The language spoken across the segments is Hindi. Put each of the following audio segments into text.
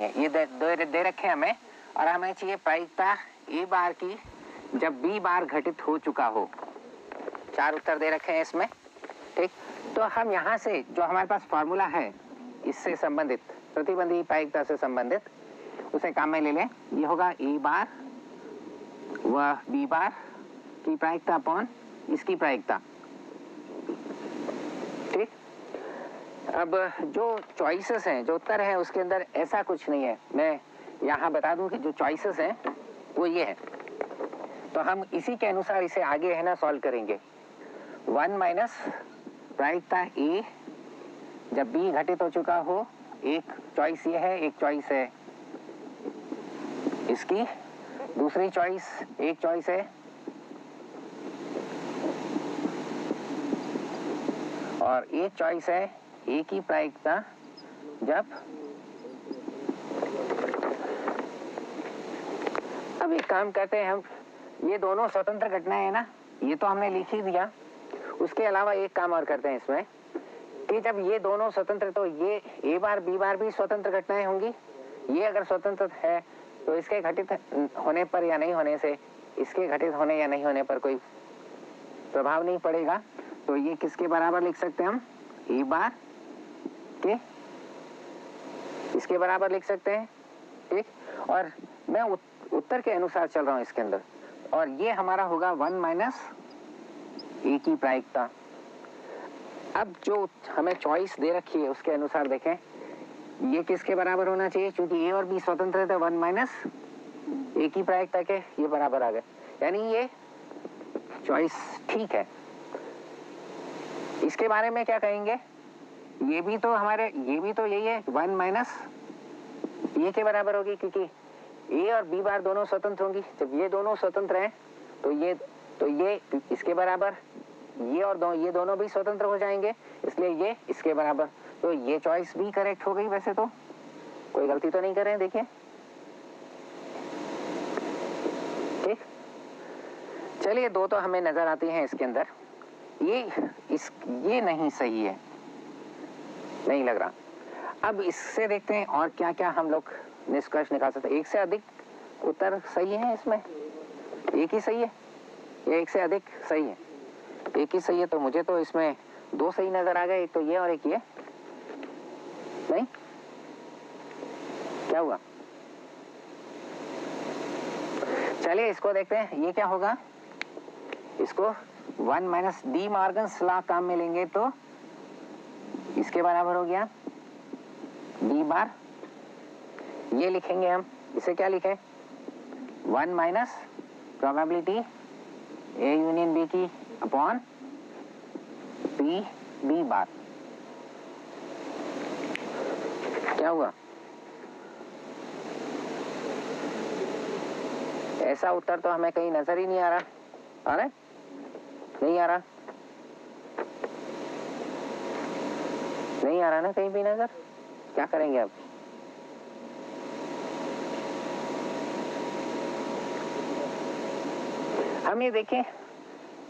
ये दे रखे हमें, और हमें चाहिए प्रायिकता ए बार की जब बी बार घटित हो चुका हो। 4 उत्तर दे रखे हैं इसमें, ठीक। तो हम यहाँ से जो हमारे पास फॉर्मूला है इससे संबंधित, प्रतिबंधी प्रायिकता से संबंधित, उसे काम में ले लें। ये होगा ए बार व बी बार की प्रायिकता अपॉन इसकी प्रायिकता, ठीक। अब जो चॉइसेस हैं, जो उत्तर है, उसके अंदर ऐसा कुछ नहीं है। मैं यहाँ बता दूं कि जो चॉइसेस हैं वो ये है, तो हम इसी के अनुसार इसे आगे है ना सॉल्व करेंगे। 1 माइनस प्रायिकता ए जब बी घटित हो चुका हो, एक चॉइस ये है, एक चॉइस है इसकी, दूसरी चॉइस, एक चॉइस है और एक चॉइस है ए की प्रायिकता जब, अब एक काम करते हैं हम, ये दोनों स्वतंत्र घटनाएं हैं ना, ये तो हमने लिख ही दिया। उसके अलावा एक काम और करते हैं इसमें कि जब ये दोनों स्वतंत्र, तो ये ए बार बी बार भी स्वतंत्र घटनाएं होंगी। ये अगर स्वतंत्र है तो इसके घटित होने पर या नहीं होने से इसके घटित होने या नहीं होने पर कोई प्रभाव नहीं पड़ेगा। तो ये किसके बराबर लिख सकते हैं हम, ए बार के इसके बराबर लिख सकते हैं, ठीक। और मैं उत्तर के अनुसार चल रहा हूं इसके अंदर, और ये हमारा होगा 1 माइनस ए की प्रायिकता। अब जो हमें चॉइस दे रखी है उसके अनुसार देखें, ये किसके बराबर होना चाहिए, क्योंकि ए और बी स्वतंत्र है तो 1 माइनस ए की प्रायिकता के ये बराबर आ गए, यानी ये चॉइस ठीक है। इसके बारे में क्या कहेंगे, ये भी तो हमारे, ये भी तो यही है, 1 माइनस ए के बराबर होगी, क्योंकि ए और बी बार दोनों स्वतंत्र होंगी। जब ये दोनों स्वतंत्र हैं तो ये इसके बराबर, ये और ये दोनों भी स्वतंत्र हो जाएंगे, इसलिए ये इसके बराबर। तो ये चॉइस भी करेक्ट हो गई। वैसे तो कोई गलती तो नहीं कर रहे हैं, देखिए, ठीक। चलिए, 2 तो हमें नजर आती हैं इसके अंदर, ये नहीं सही है, नहीं लग रहा। अब इससे देखते हैं और क्या क्या हम लोग निष्कर्ष निकाल सकते हैं। एक से अधिक उत्तर सही है इसमें, एक ही सही है या एक से अधिक सही है, एक ही सही है। तो मुझे तो इसमें 2 सही नजर आ गए, एक तो ये और एक ये, नहीं क्या हुआ। चलिए इसको देखते हैं, ये क्या होगा, इसको 1 माइनस डी मॉर्गन्स लॉ काम में लेंगे तो इसके बराबर हो गया बी बार, ये लिखेंगे हम, इसे क्या लिखें, 1 minus probability A union B की अपॉन पी बी बार। क्या हुआ, ऐसा उत्तर तो हमें कहीं नजर ही नहीं आ रहा। आ रहा है, नहीं आ रहा, नहीं आ रहा ना कहीं भी नजर। क्या करेंगे अब, हम ये देखें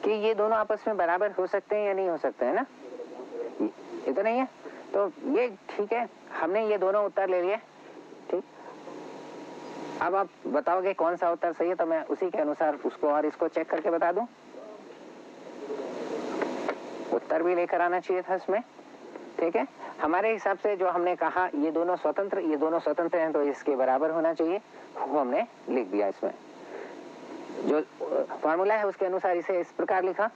कि ये दोनों आपस में बराबर हो सकते हैं या नहीं हो सकते हैं ना, ये तो नहीं है, तो ये ठीक है, हमने ये दोनों उत्तर ले लिए, ठीक। अब आप बताओगे कौन सा उत्तर सही है, तो मैं उसी के अनुसार उसको और इसको चेक करके बता दूं। उत्तर भी लेकर आना चाहिए था इसमें, ठीक है। हमारे हिसाब से जो हमने कहा ये दोनों स्वतंत्र हैं तो इसके बराबर होना चाहिए, वो हमने लिख दिया इसमें। जो फॉर्मूला है उसके अनुसार इसे इस प्रकार लिखा,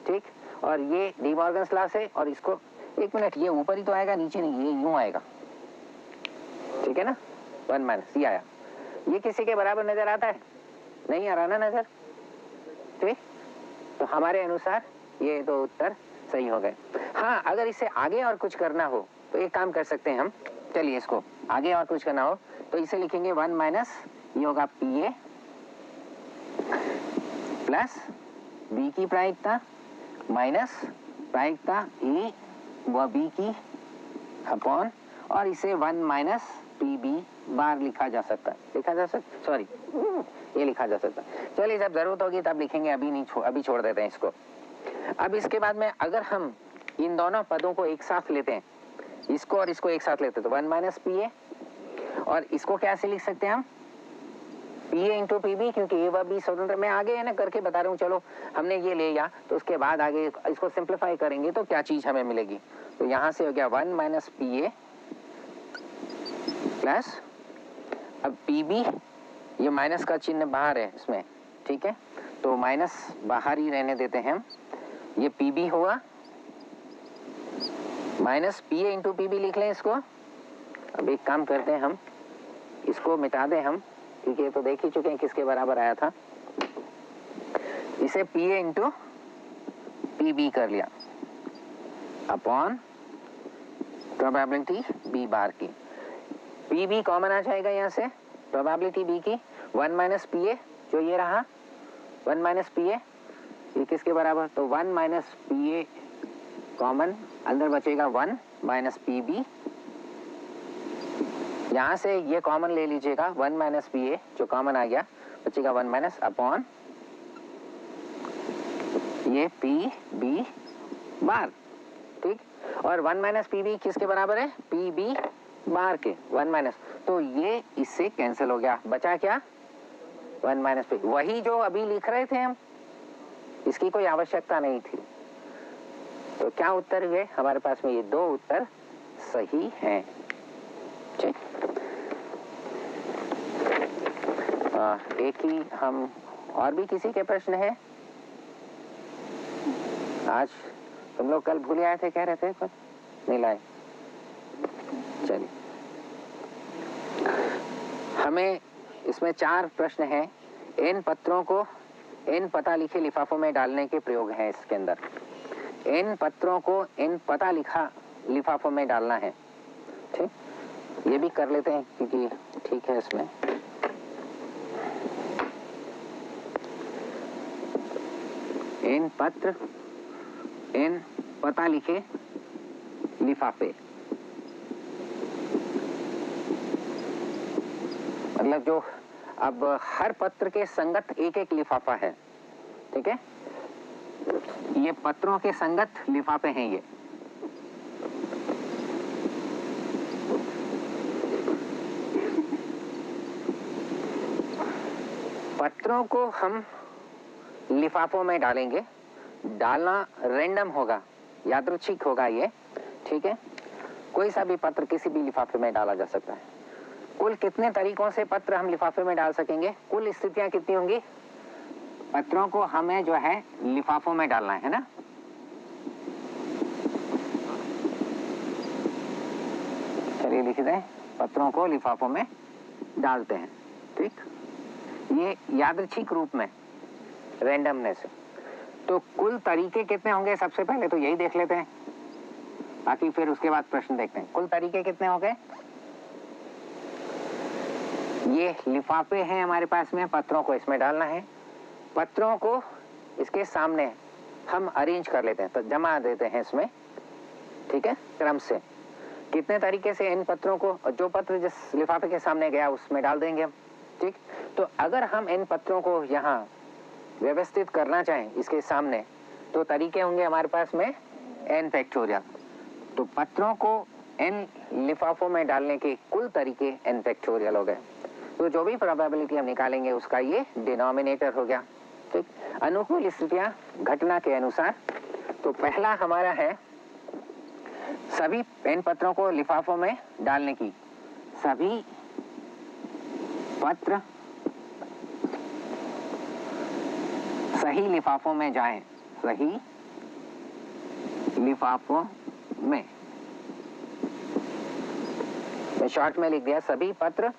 ठीक। और ये डी मॉर्गन्स लॉ से, और इसको, एक मिनट, ये ऊपर ही तो आएगा, नीचे नहीं, ये यूं आएगा, ठीक है ना, 1 माइनस ये आया। ये किसी के बराबर नजर आता है, नहीं आ रहा ना नजर, ठीक। तो हमारे अनुसार ये दो उत्तर सही हो गए। हाँ, अगर इसे आगे और कुछ करना हो तो एक काम कर सकते हैं हम, चलिए इसको आगे और कुछ करना हो तो इसे लिखेंगे 1 माइनस, ये होगा पी ए प्लस बी की प्रायिकता माइनस प्रायिकता ए व बी की अपॉन, और इसे 1 माइनस पी बी बार लिखा जा सकता है, सॉरी, ये लिखा जा सकता है। चलिए, जब जरूरत होगी तब लिखेंगे, अभी नहीं, अभी छोड़ देते हैं इसको। अब इसके बाद में अगर हम इन दोनों पदों को एक साथ लेते हैं, इसको और इसको एक साथ लेते हैं, तो 1 माइनस पी ए और इसको कैसे लिख सकते हैं हम, P A into P B, क्योंकि ए व बी स्वतंत्र, मैं आगे है ना करके बता रहा हूँ। चलो हमने ये ले लिया तो उसके बाद आगे इसको सिंप्लीफाई करेंगे तो क्या चीज हमें मिलेगी। तो यहां से हो गया 1 माइनस पी ए प्लस, अब पी बी, ये माइनस का चिन्ह बाहर है इसमें, ठीक है, तो माइनस बाहर ही रहने देते हैं हम, ये पी बी हुआ minus P A into P B लिख लें इसको। अब एक काम करते हैं, हम इसको मिटा दें हम, क्योंकि ये तो देख ही चुके हैं किसके बराबर आया था। इसे P A into P B कर लिया अपॉन प्रोबेबिलिटी बी बार की। पी बी कॉमन आ जाएगा यहाँ से, प्रोबेबिलिटी बी की 1 माइनस पी ए, जो ये रहा 1 माइनस पी ए, ये किसके बराबर, तो 1 माइनस पी ए कॉमन, अंदर बचेगा 1 माइनस पी बी, यहाँ से ये कॉमन ले लीजिएगा 1 माइनस पी ए जो कॉमन आ गया, बचेगा 1 माइनस अपॉन ये पी बी बार, ठीक, और 1 माइनस पी बी किसके बराबर है, पी बी बार के 1 माइनस, तो ये इससे कैंसिल हो गया, बचा क्या 1 माइनस पी, वही जो अभी लिख रहे थे हम, इसकी कोई आवश्यकता नहीं थी। तो क्या उत्तर हुए हमारे पास में, ये दो उत्तर सही हैं, ठीक। एक ही हम, और भी किसी के प्रश्न है, आज तुम लोग कल भूल आए थे, कह रहे थे कुछ नहीं लाए, चलिए। हमें इसमें 4 प्रश्न हैं, इन पत्रों को इन पता लिखे लिफाफों में डालने के प्रयोग हैं इसके अंदर। इन पत्रों को इन पता लिखा लिफाफों में डालना है, ठीक, ये भी कर लेते हैं क्योंकि ठीक है इसमें। इन पत्र इन पता लिखे लिफाफे, मतलब जो अब हर पत्र के संगत एक एक लिफाफा है, ठीक है, ये पत्रों के संगत लिफाफे हैं ये। पत्रों को हम लिफाफों में डालेंगे, डालना रैंडम होगा, यादृच्छिक होगा ये, ठीक है, कोई सा भी पत्र किसी भी लिफाफे में डाला जा सकता है। कुल कितने तरीकों से पत्र हम लिफाफे में डाल सकेंगे, कुल स्थितियां कितनी होंगी, पत्रों को हमें जो है लिफाफों में डालना है ना, चलिए लिख दें, पत्रों को लिफाफों में डालते हैं, ठीक, ये यादृच्छिक रूप में, रैंडमनेस। तो कुल तरीके कितने होंगे, सबसे पहले तो यही देख लेते हैं, बाकी फिर उसके बाद प्रश्न देखते हैं। कुल तरीके कितने हो गए, ये लिफाफे हैं हमारे पास में, पत्रों को इसमें डालना है, पत्रों को इसके सामने हम अरेंज कर लेते हैं, तो जमा देते हैं इसमें, ठीक है, क्रम से। कितने तरीके से इन पत्रों को, जो पत्र जिस लिफाफे के सामने गया उसमें डाल देंगे हम, ठीक। तो अगर हम इन पत्रों को यहाँ व्यवस्थित करना चाहें इसके सामने, तो तरीके होंगे हमारे पास में n फैक्टोरियल। तो पत्रों को n लिफाफों में डालने के कुल तरीके n फैक्टोरियल हो गए। तो जो भी प्रोबेबिलिटी हम निकालेंगे उसका ये डिनोमिनेटर हो गया, ठीक। अनुकूल स्थितियां घटना के अनुसार, तो पहला हमारा है सभी n पत्रों को लिफाफों में डालने की, सभी पत्र सही लिफाफों में जाएं, सही लिफाफों में, मैं शॉर्ट में लिख दिया, सभी पत्र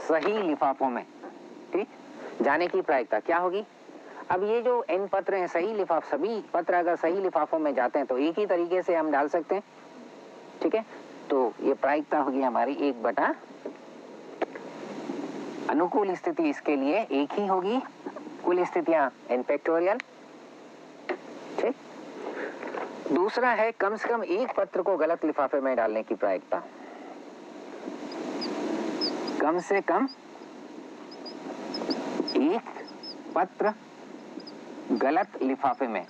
सही लिफाफों में, ठीक, जाने की प्रायिकता क्या होगी। अब ये जो n पत्र हैं सही लिफाफ, सभी पत्र अगर सही लिफाफों में जाते हैं तो एक ही तरीके से हम डाल सकते हैं, ठीक है। तो ये प्रायिकता होगी हमारी 1/, अनुकूल स्थिति इसके लिए एक ही होगी, कुल स्थितियां n फैक्टोरियल, ठीक। दूसरा है कम से कम एक पत्र को गलत लिफाफे में डालने की प्रायिकता, कम से कम एक पत्र गलत लिफाफे में,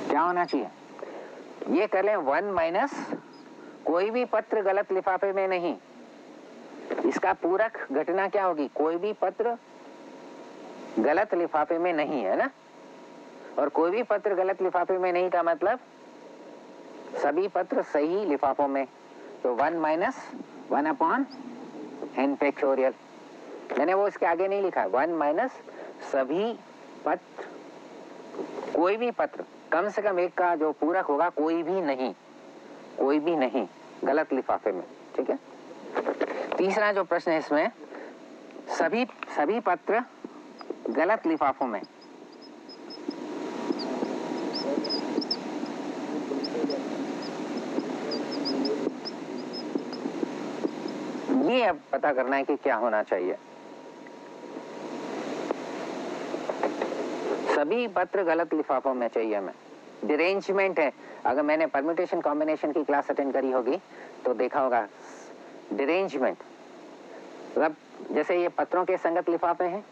क्या होना चाहिए, ये कर लें 1 माइनस कोई भी पत्र गलत लिफाफे में नहीं, इसका पूरक घटना क्या होगी, कोई भी पत्र गलत लिफाफे में नहीं, है ना। और कोई भी पत्र गलत लिफाफे में नहीं का मतलब सभी पत्र सही लिफाफों में। तो 1 माइनस 1 अपॉन n फैक्टोरियल, मैंने वो इसके आगे नहीं लिखा, 1 माइनस सभी पत्र, कोई भी पत्र कम से कम एक का जो पूरक होगा कोई भी नहीं गलत लिफाफे में, ठीक है। तीसरा जो प्रश्न है इसमें, सभी पत्र गलत लिफाफों में, ये अब पता करना है कि क्या होना चाहिए। सभी पत्र गलत लिफाफों में चाहिए हमें। डिरेंजमेंट है, अगर मैंने परम्यूटेशन कॉम्बिनेशन की क्लास अटेंड करी होगी तो देखा होगा डिरेंजमेंट, मतलब जैसे ये पत्रों के संगत लिफाफे हैं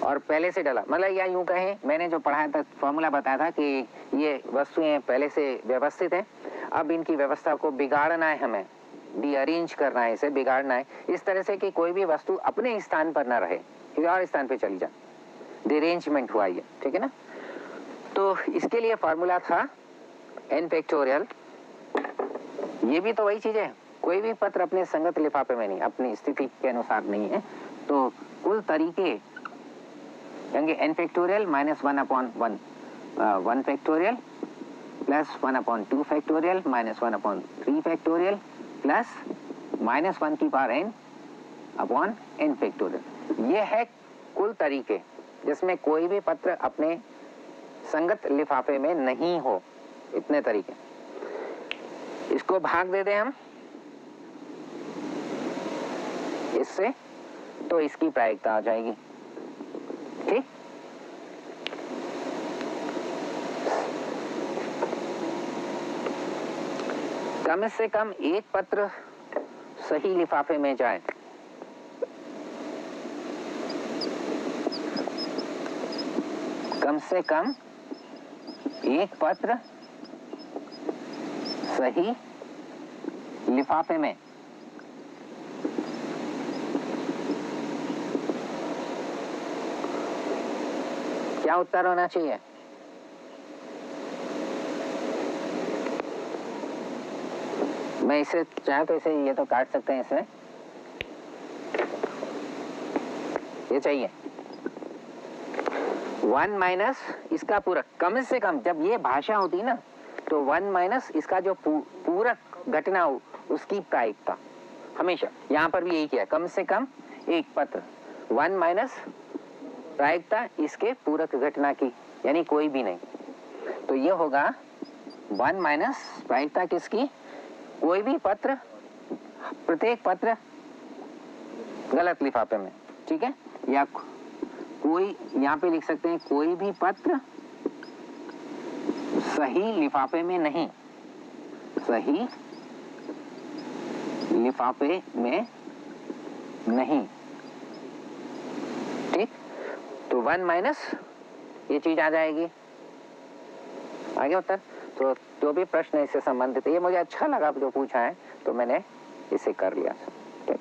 और पहले से डला, मतलब या यूं कहें, मैंने जो पढ़ाया था फॉर्मूला बताया था कि ये वस्तुएं पहले से व्यवस्थित हैं, अब इनकी व्यवस्था को बिगाड़ना है, हमें रीअरेंज करना है, इसे बिगाड़ना है इस तरह से कि कोई भी वस्तु अपने स्थान पर ना रहे, किसी और स्थान पे चली जाए, डिरेंजमेंट हुआ ये, ठीक है ना। तो इसके लिए फॉर्मूला था n फैक्टोरियल, ये भी तो वही चीज है, कोई भी पत्र अपने संगत लिफाफे में नहीं, अपनी स्थिति के अनुसार नहीं है, तो कुल तरीके होंगे n factorial minus 1 upon 1 factorial plus 1 upon 2 factorial minus 1 upon 3 factorial plus minus 1 की power n upon n factorial. ये है कुल तरीके जिसमें कोई भी पत्र अपने संगत लिफाफे में नहीं हो, इतने तरीके। इसको भाग दे दें हम इससे, तो इसकी प्रायिकता आ जाएगी, ठीक। कम से कम एक पत्र सही लिफाफे में जाए, कम से कम एक पत्र सही लिफाफे में, क्या उत्तर होना चाहिए? मैं इसे चाहे तो इसे ये तो काट सकते हैं, इसमें ये चाहिए 1 माइनस इसका पूरक, कम से कम जब ये भाषा होती है ना तो 1 माइनस इसका जो पूरक घटना हो उसकी प्रायिकता, हमेशा यहाँ पर भी यही किया, कम से कम एक पत्र 1 माइनस प्रायिकता इसके पूरक घटना की, यानी कोई भी नहीं, तो ये होगा 1 माइनस प्रायिकता किसकी, कोई भी पत्र, प्रत्येक पत्र गलत लिफाफे में, ठीक है। या कोई यहाँ पे लिख सकते हैं कोई भी पत्र सही लिफाफे में नहीं, सही लिफाफे में नहीं, ठीक। तो 1 माइनस ये चीज आ जाएगी, आगे उत्तर। तो जो भी प्रश्न इससे संबंधित है, ये मुझे अच्छा लगा जो पूछा है तो मैंने इसे कर लिया, ठीक।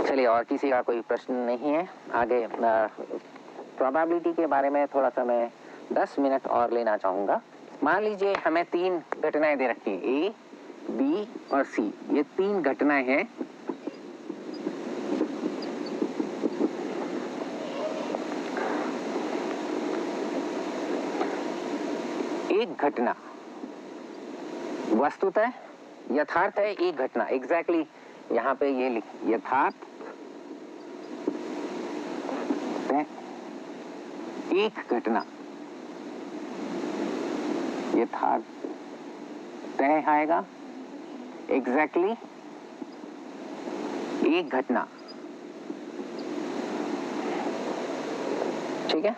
चलिए, और किसी का कोई प्रश्न नहीं है, आगे प्रोबेबिलिटी के बारे में थोड़ा सा मैं 10 मिनट और लेना चाहूंगा। मान लीजिए हमें 3 घटनाएं दे रखी हैं, ए, बी और सी, ये 3 घटनाएं हैं। एक घटना वस्तुतः यथार्थ है, एक घटना एग्जैक्टली यहाँ पे ये यथार्थ एक घटना, यथार्थ तय आएगा, एग्जैक्टली एक घटना, ठीक है।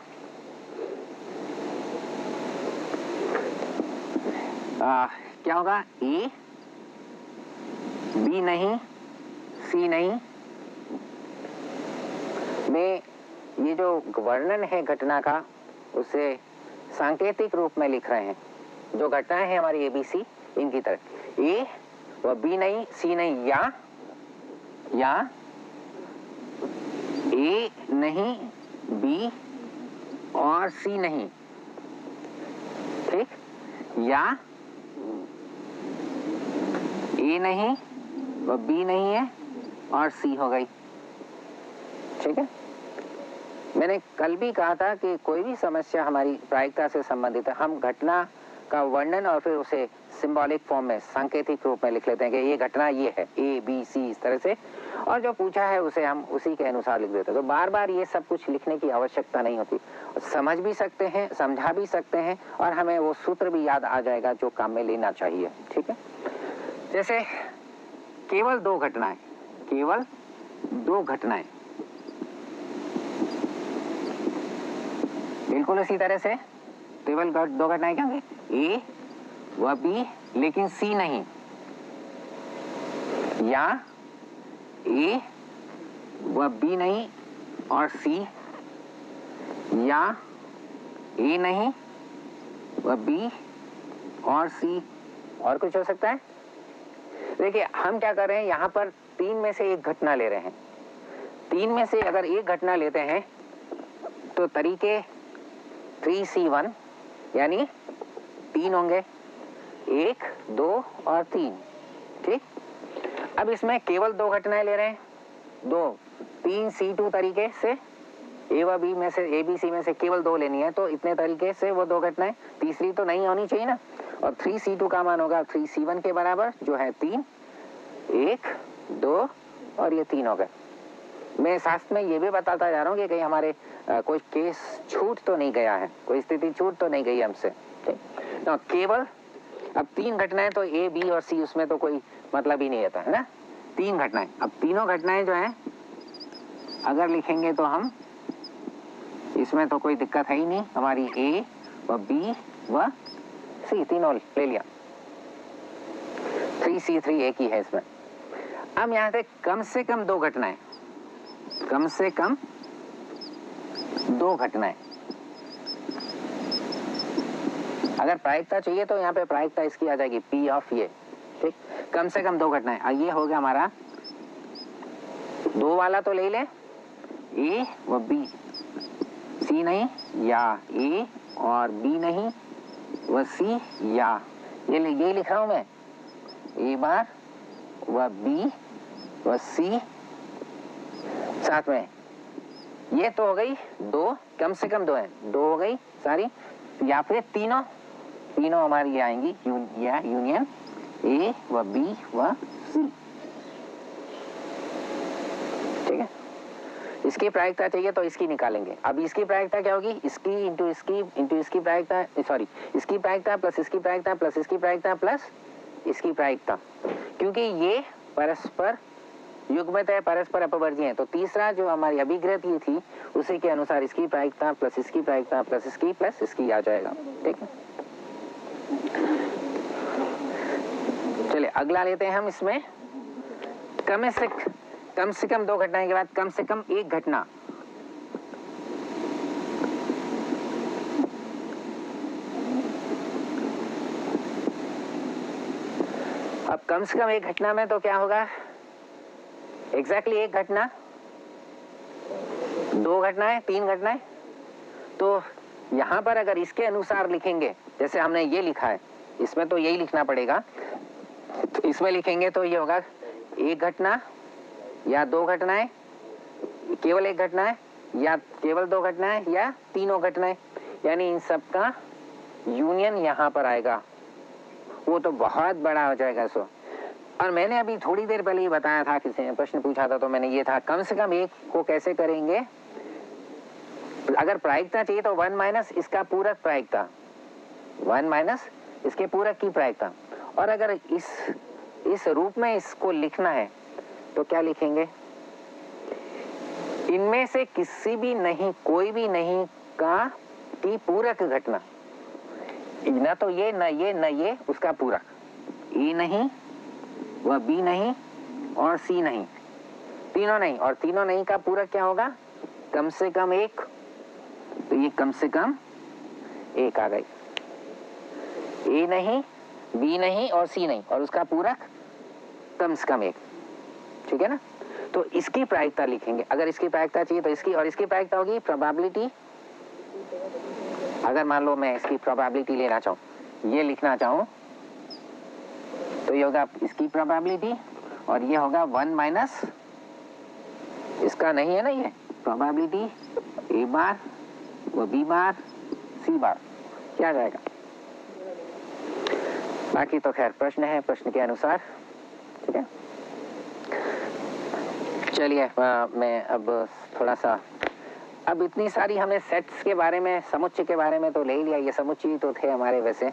क्या होगा, ए, बी नहीं, सी नहीं, में ये जो वर्णन है घटना का उसे सांकेतिक रूप में लिख रहे हैं, जो घटनाएं हैं हमारी ABC इनकी तरह A व B नहीं, C नहीं, या A नहीं, B और C नहीं, ठीक, या A नहीं व B नहीं है और C हो गई, ठीक है। मैंने कल भी कहा था कि कोई भी समस्या हमारी प्रायिकता से संबंधित है, हम घटना का वर्णन और फिर उसे सिंबॉलिक फॉर्म में, सांकेतिक रूप में लिख लेते हैं कि ये घटना ये है, A, B, C इस तरह से, और जो पूछा है उसे हम उसी के अनुसार लिख देते हैं। तो बार बार ये सब कुछ लिखने की आवश्यकता नहीं होती, समझ भी सकते हैं, समझा भी सकते हैं, और हमें वो सूत्र भी याद आ जाएगा जो काम में लेना चाहिए, ठीक है। जैसे केवल दो घटनाएं, बिल्कुल उसी तरह से केवल दो घटनाएं क्या होंगी, A व B लेकिन C नहीं, या A व B नहीं और C, या A नहीं व B और C, और कुछ हो सकता है। देखिए हम क्या कर रहे हैं, यहाँ पर तीन में से एक घटना ले रहे हैं। तीन में से अगर एक घटना लेते हैं तो तरीके 3C1 यानी तीन होंगे, 1, 2 और 3, ठीक। अब इसमें केवल दो घटनाएं ले रहे हैं, 3C2 तरीके से A व B में से, ABC में से केवल दो लेनी है, तो इतने तरीके से वो दो घटनाएं, तीसरी तो नहीं होनी चाहिए ना। और 3C2 का मान होगा 3C1 के बराबर, जो है 3, 1, 2 और ये 3 हो गए। मैं शास्त्र में ये भी बताता जा रहा हूँ कि कहीं हमारे कोई केस छूट तो नहीं गया है, कोई स्थिति छूट तो नहीं गई हमसे, ठीक। तो केवल अब तीन घटनाएं, तो A, B और C, उसमें तो कोई मतलब ही नहीं रहता है ना, तीन घटनाएं। अब तीनों घटनाएं जो हैं अगर लिखेंगे तो हम, इसमें तो कोई दिक्कत है ही नहीं, हमारी A व B व C तीनों ले लिया, 3C3 एक ही है इसमें। अब यहाँ से कम दो घटनाएं, कम से कम दो घटनाएं। अगर प्रायिकता चाहिए तो यहाँ पे प्रायिकता इसकी आ जाएगी P ऑफ ये, ठीक। कम से कम दो घटनाएं, ये हो गया हमारा दो वाला, तो ले ले A व B, C नहीं, या A और B नहीं व C, या ये लिख रहा हूं मैं, A बार व B व C साथ में, ये तो हो गई दो, कम से कम दो है, दो हो गई सारी, या फिर तीनों हमारी ये आएंगी यूनियन A व B व C, ठीक है। इसकी प्रायिकता चाहिए तो इसकी निकालेंगे। अब इसकी प्रायिकता क्या होगी, इसकी इंटू इसकी प्रायिकता, सॉरी, इसकी प्रायिकता प्लस इसकी प्रायिकता प्लस इसकी प्रायिकता प्लस इसकी प्रायिकता, क्योंकि ये परस्पर युग्मित है, परस्पर अपवर्जी है। तो तीसरा जो हमारी अभिग्रह थी उसी के अनुसार इसकी प्रायिकता प्लस इसकी प्रायिकता प्लस इसकी आ जाएगा, ठीक है। चलिए अगला लेते हैं हम, इसमें कम से कम दो घटनाएं के बाद कम से कम एक घटना। अब कम से कम एक घटना में तो क्या होगा, एग्जैक्टली एक घटना, दो घटनाएं, तीन घटनाएं। तो यहां पर अगर इसके अनुसार लिखेंगे, जैसे हमने ये लिखा है, इसमें तो यही लिखना पड़ेगा, तो इसमें लिखेंगे तो ये होगा एक घटना या दो घटनाएं, केवल एक घटना है, या केवल दो घटनाएं, या तीनों घटनाएं, यानी इन सब का यूनियन यहां पर आएगा, वो तो बहुत बड़ा हो जाएगा इसको। और मैंने अभी थोड़ी देर पहले ही बताया था, किसी ने प्रश्न पूछा था तो मैंने ये था, कम से कम एक को कैसे करेंगे, अगर प्रायिकता चाहिए तो 1 माइनस इसका पूरक प्रायिकता, 1 माइनस इसके पूरक की प्रायिकता। और अगर इस रूप में इसको लिखना है तो क्या लिखेंगे, इनमें से किसी भी नहीं, कोई भी नहीं का की पूरक घटना, न तो ये न ये न ये, उसका पूरक, ए नहीं व बी नहीं और सी नहीं, तीनों नहीं, और तीनों नहीं का पूरक क्या होगा, कम से कम एक, तो ये कम से कम एक आ गई। ए नहीं, बी नहीं और सी नहीं, और उसका पूरक कम से कम एक, ठीक है ना। तो इसकी प्रायिकता लिखेंगे, अगर इसकी प्रायिकता चाहिए तो इसकी, और इसकी प्रायिकता होगी प्रोबेबिलिटी। अगर मान लो मैं इसकी प्रोबेबिलिटी लेना चाहूँ, ये लिखना चाहूँ, तो ये होगा इसकी प्रोबेबिलिटी, और ये होगा 1 माइनस इसका नहीं है ना, ये प्रोबेबिलिटी ए बार वो बी बार सी बार, क्या जाएगा। बाकी तो खैर प्रश्न है, प्रश्न के अनुसार, ठीक है। चलिए मैं अब थोड़ा सा, अब इतनी सारी हमने सेट्स के बारे में, समुच्चय के बारे में तो ले ही लिया, ये समुच्चय तो थे हमारे वैसे,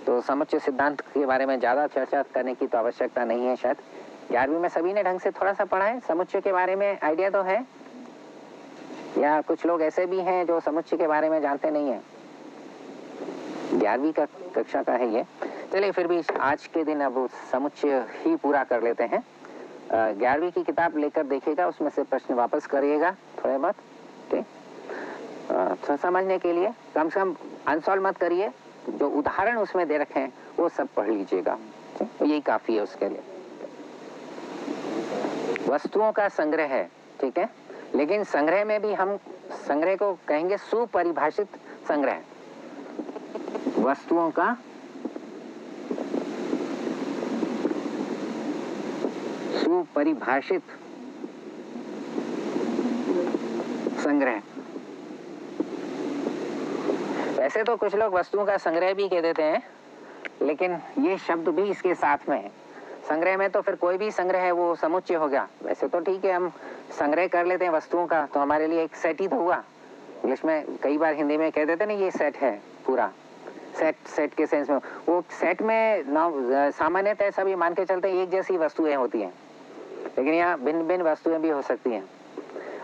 तो समुच्चय सिद्धांत के बारे में ज़्यादा चर्चा करने की तो आवश्यकता नहीं है शायद। 11वीं में सभी ने ढंग से थोड़ा सा पढ़ा है, समुच्चय के बारे में आइडिया तो है, या कुछ लोग ऐसे भी हैं जो समुच्चय के बारे में जानते नहीं हैं। 11वीं का कक्षा का है ये। चलिए फिर भी आज के दिन अब समुच्चय ही पूरा कर लेते हैं। 11वीं की किताब लेकर देखिएगा, उसमें से प्रश्न वापस करिएगा थोड़े बहुत, ठीक। तो समझने के लिए कम से कम अनसॉल्व मत करिए, जो उदाहरण उसमें दे रखे हैं वो सब पढ़ लीजिएगा, तो यही काफी है उसके लिए। वस्तुओं का संग्रह है, ठीक है, लेकिन संग्रह में भी हम संग्रह को कहेंगे सुपरिभाषित संग्रह। वस्तुओं का सुपरिभाषित संग्रह। वैसे तो कुछ लोग वस्तुओं का संग्रह भी कह देते हैं, लेकिन ये शब्द भी इसके साथ में है। संग्रह में तो फिर कोई भी संग्रह है वो समुच्चय हो गया। वैसे तो ठीक है, हम संग्रह कर लेते हैं वस्तुओं का, तो हमारे लिए एक सेट ही तो हुआ। इंग्लिश में कई बार हिंदी में कह देते ना ये सेट है पूरा, सेट के सेंस में, वो सेट में सामान्यतः सभी मान के चलते हैं एक जैसी वस्तुएं होती हैं, लेकिन यहाँ भिन्न भिन्न वस्तुएं भी हो सकती हैं।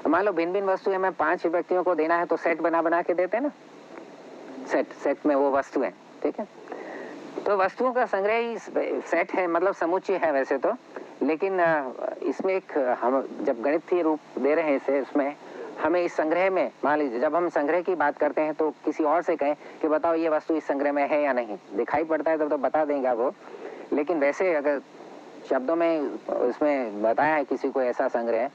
मान लो भिन्न भिन्न वस्तुएं में 5 व्यक्तियों को देना है तो सेट बना के देते हैं ना, सेट में वो वस्तुएं, ठीक है। तो वस्तुओं का संग्रह ही सेट है, मतलब समुच्चय है वैसे तो, लेकिन इसमें एक हम जब गणितीय रूप दे रहे हैं इसे, उसमें हमें इस संग्रह में, मान लीजिए जब हम संग्रह की बात करते हैं तो किसी और से कहें कि बताओ ये वस्तु इस संग्रह में है या नहीं, दिखाई पड़ता है तो बता देंगे वो, लेकिन वैसे अगर शब्दों में उसमें बताया है किसी को ऐसा संग्रह,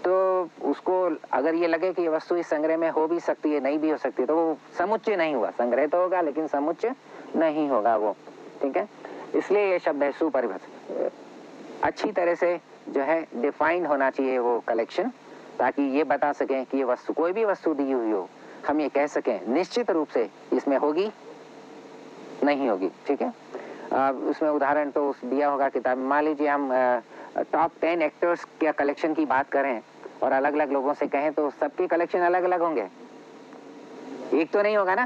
तो उसको अगर ये लगे कि ये वस्तु इस संग्रह में हो भी सकती है, नहीं भी हो सकती, तो वो समुच्चय नहीं हुआ। संग्रह तो होगा लेकिन समुच्चय नहीं होगा वो, ठीक है। इसलिए ये शब्द है सुपरिभाषित। अच्छी तरह से जो है डिफाइंड होना चाहिए वो कलेक्शन, ताकि ये बता सकें कि ये वस्तु, कोई भी वस्तु दी हुई हो, हम ये कह सकें निश्चित रूप से इसमें होगी नहीं होगी, ठीक है। उसमें उदाहरण तो दिया होगा किताब में। मान लीजिए हम टॉप 10 एक्टर्स के कलेक्शन की बात करें और अलग अलग लोगों से कहें तो सबके कलेक्शन अलग अलग होंगे, एक तो नहीं होगा ना,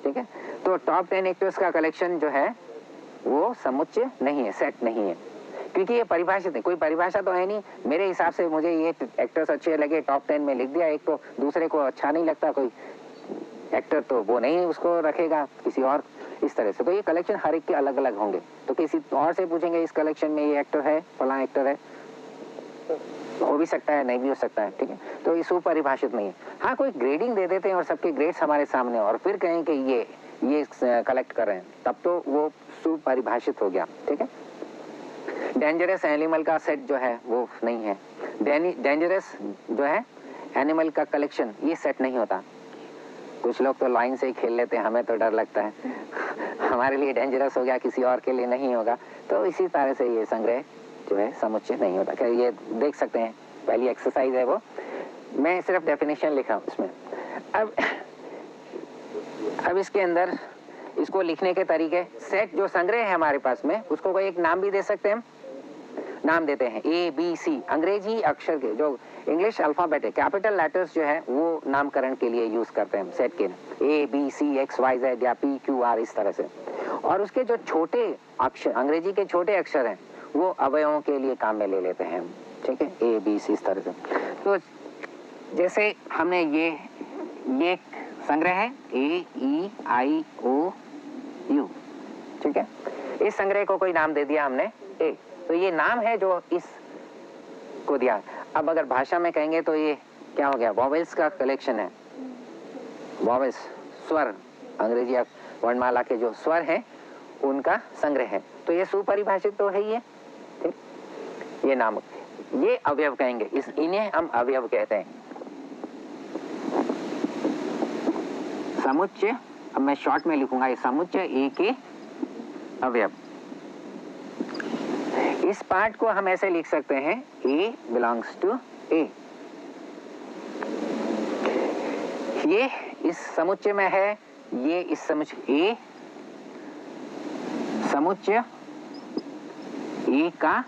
ठीक है। तो टॉप 10 एक्टर्स का कलेक्शन जो है वो समुच्चय नहीं है, सेट नहीं है, क्योंकि ये परिभाषित है, कोई परिभाषा तो है नहीं। मेरे हिसाब से मुझे ये एक्टर्स अच्छे लगे, टॉप 10 में लिख दिया, एक तो दूसरे को अच्छा नहीं लगता कोई एक्टर तो वो नहीं उसको रखेगा किसी और, इस तरह से। तो ये कलेक्शन हर एक के अलग अलग होंगे, तो किसी और से पूछेंगे इस कलेक्शन में ये एक्टर है, फलां एक्टर है, हो भी सकता है नहीं भी हो सकता है, ठीक है। तो ये सुपरिभाषित नहीं है। हाँ, कोई ग्रेडिंग दे देते हैं और सबके ग्रेड्स हमारे सामने और फिर कहें कि ये कलेक्ट कर रहे हैं, तब तो वो सुपरिभाषित हो गया, ठीक है। डेंजरस एनिमल का सेट जो है वो नहीं है। डेंजरस जो है एनिमल का कलेक्शन, ये सेट नहीं होता। कुछ लोग तो लाइन से ही खेल लेते हैं, हमें तो डर लगता है हमारे लिए डेंजरस हो गया, किसी और के लिए नहीं होगा। तो इसी तरह से ये संग्रह जो है समुच्चय नहीं होता। क्या ये देख सकते हैं, पहली एक्सरसाइज है वो, मैं सिर्फ डेफिनेशन लिखा उसमें। अब इसके अंदर इसको लिखने के तरीके, सेट जो संग्रह है हमारे पास में, उसको कोई एक नाम भी दे सकते हैं हम। नाम देते हैं ABC, अंग्रेजी अक्षर के, जो इंग्लिश अल्फाबेट है, कैपिटल लेटर्स जो है वो नामकरण के लिए यूज करते हैं सेट के, ABC, XYZ या PQR, इस तरह से। और उसके जो छोटे अक्षर, अंग्रेजी के छोटे अक्षर हैं, वो अवयवों के लिए काम में ले लेते हैं, ठीक है, ABC, इस तरह से। तो जैसे हमने ये संग्रह है AEIOU, ठीक है। इस संग्रह को कोई नाम दे दिया हमने A, तो ये नाम है जो इस को दिया। अब अगर भाषा में कहेंगे तो ये क्या हो गया, वॉवेल्स का कलेक्शन है। वॉवेल्स, स्वर, अंग्रेजी वर्णमाला के जो स्वर हैं उनका संग्रह है। तो ये सुपरिभाषित तो है ही है, ठीक। ये नाम, ये अवयव कहेंगे, इन्हें हम अवयव कहते हैं। समुच्चय, अब मैं शॉर्ट में लिखूंगा, ये समुच्चय ए के अवयव। इस पार्ट को हम ऐसे लिख सकते हैं, ए बिलोंग्स टू ए। ये इस समुच्चय में है, ये इस समुच्चय ए, समुच्चय ए का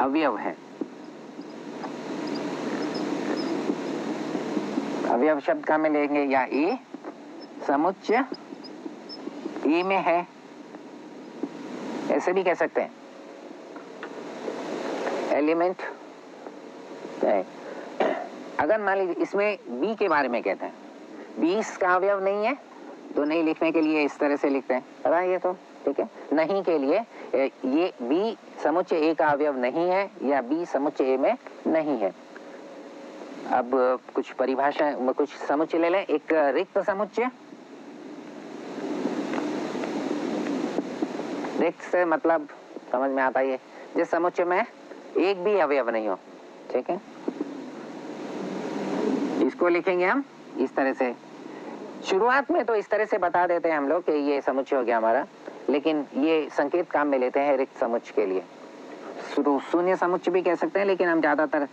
अवयव है। अवयव शब्द का में लेंगे, या ए समुच्चय ए में है, ऐसे भी कह सकते हैं। एलिमेंट, अगर मान लीजिए इसमें बी के बारे में कहते हैं, बी इसका अवयव नहीं है, तो नहीं लिखने के लिए इस तरह से लिखते हैं, पता है ये तो, ठीक है। नहीं के लिए ये बी समुच्चय ए का अवयव नहीं है, या बी समुच्चय ए में नहीं है। अब कुछ परिभाषा, कुछ समुच्चय ले लें। एक रिक्त समुच्चय, रिक्त से मतलब समझ में आता है जिस समुच्चय में एक भी अवयव नहीं हो, ठीक है। इसको लिखेंगे हम इस तरह से। शुरुआत में तो इस तरह से बता देते हैं हम लोग कि ये समुच्चय हो गया हमारा, लेकिन ये संकेत काम में लेते हैं रिक्त समुच्चय के लिए। शून्य समुच्चय भी कह सकते हैं, लेकिन हम ज्यादातर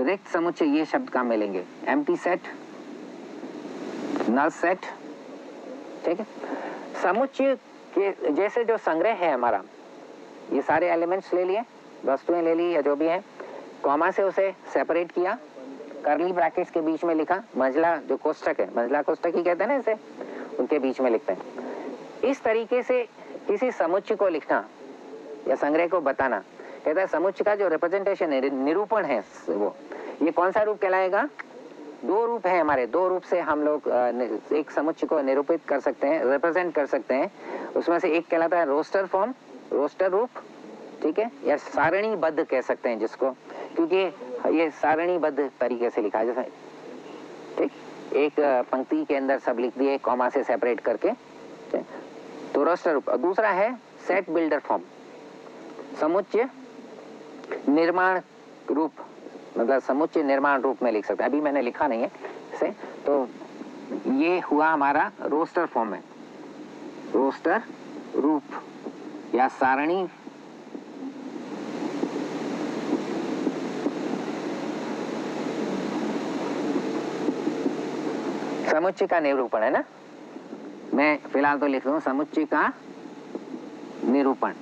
रिक्त समुच्चय ये शब्द काम में लेंगे। एम्प्टी सेट, नल सेट, ठीक है। समुच्चय के जैसे जो संग्रह है हमारा, ये सारे एलिमेंट्स ले लिए, वस्तुएं ले ली या जो भी है, कॉमा से उसे सेपरेट किया, कर्ली ब्रैकेट्स के बीच में लिखा, मंझला जो कोष्ठक है, मंझला कोष्ठक ही कहते हैं ना इसे, उनके बीच में लिखते हैं। इस तरीके से किसी समुच्चय को लिखना या संग्रह को बताना, कहता है समुच्चय का जो रिप्रेजेंटेशन है, निरूपण है, वो ये कौन सा रूप कहलाएगा? दो रूप है हमारे, दो रूप से हम लोग एक समुच्चय को निरूपित कर सकते हैं, रिप्रेजेंट कर सकते हैं। उसमें से एक कहलाता है रोस्टर फॉर्म, रोस्टर रूप, ठीक है, या सारणीबद्ध कह सकते हैं जिसको, क्योंकि ये सारणीबद्ध तरीके से लिखा है, जैसे ठीक एक पंक्ति के अंदर सब लिख दिए कॉमा से सेपरेट करके, तो रोस्टर रूप। दूसरा है सेट बिल्डर फॉर्म, समुच्चय निर्माण रूप, मतलब समुच्चय निर्माण रूप में लिख सकते हैं। अभी मैंने लिखा नहीं है इसे, तो ये हुआ हमारा रोस्टर फॉर्म में, रोस्टर रूप या सारणी, समुच्चय का निरूपण है ना। मैं फिलहाल तो लिख रहा हूं समुच्चय का निरूपण।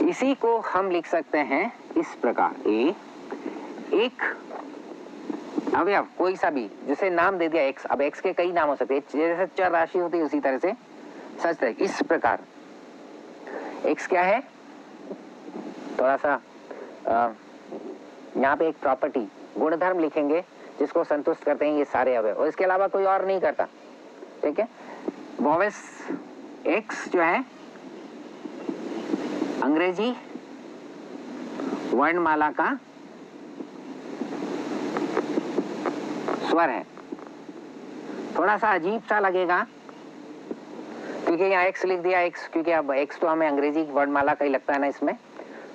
इसी को हम लिख सकते हैं इस प्रकार, एक अवयव कोई सा भी, जिसे नाम दे दिया x, अब x के कई नाम हो सकते हैं, जैसे चर राशि होती है उसी तरह से सच है। इस प्रकार x क्या है, थोड़ा सा यहाँ पे एक प्रॉपर्टी, गुणधर्म लिखेंगे जिसको संतुष्ट करते हैं ये सारे अवयव, और इसके अलावा कोई और नहीं करता, ठीक है। वॉवेस x जो है अंग्रेजी वर्णमाला का स्वर है। थोड़ा सा अजीब सा लगेगा क्योंकि यहाँ x लिख दिया, x क्योंकि अब x तो हमें अंग्रेजी वर्णमाला का ही लगता है ना इसमें,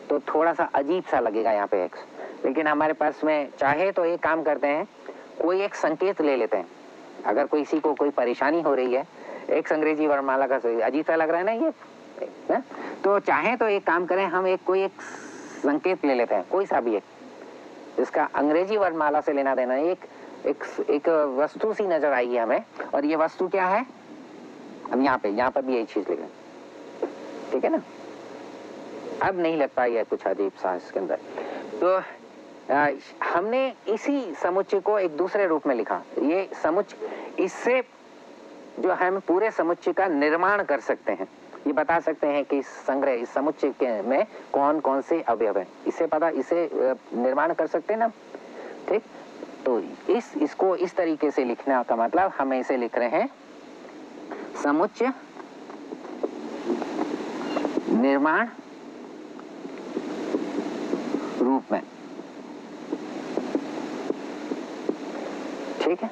तो थोड़ा सा अजीब सा लगेगा यहाँ पे x। लेकिन हमारे पास में चाहे तो एक काम करते हैं, कोई एक संकेत ले लेते हैं। अगर किसी को कोई परेशानी हो रही है, एक अंग्रेजी वर्णमाला का अजीब सा लग रहा है ना ये ना? तो चाहे तो एक काम करें, हम कोई एक संकेत ले लेते हैं, कोई सा भी एक, जिसका अंग्रेजी वर्णमाला से लेना देना, एक वस्तु सी नजर आएगी हमें, और ये वस्तु क्या है, अब यहाँ पर भी यही चीज लिखें, ठीक है ना। अब नहीं लगता है कुछ अजीब सा इसके अंदर। तो हमने इसी समुच्चय को एक दूसरे रूप में लिखा। ये समुच्चय, इससे जो हम पूरे समुच्चय का निर्माण कर सकते हैं, ये बता सकते हैं कि इस संग्रह, इस समुच्चय के में कौन कौन से अवयव हैं, इसे निर्माण कर सकते हैं ना, ठीक। तो इसको इस तरीके से लिखने का मतलब, हम इसे लिख रहे हैं समुच्चय निर्माण रूप में, ठीक है।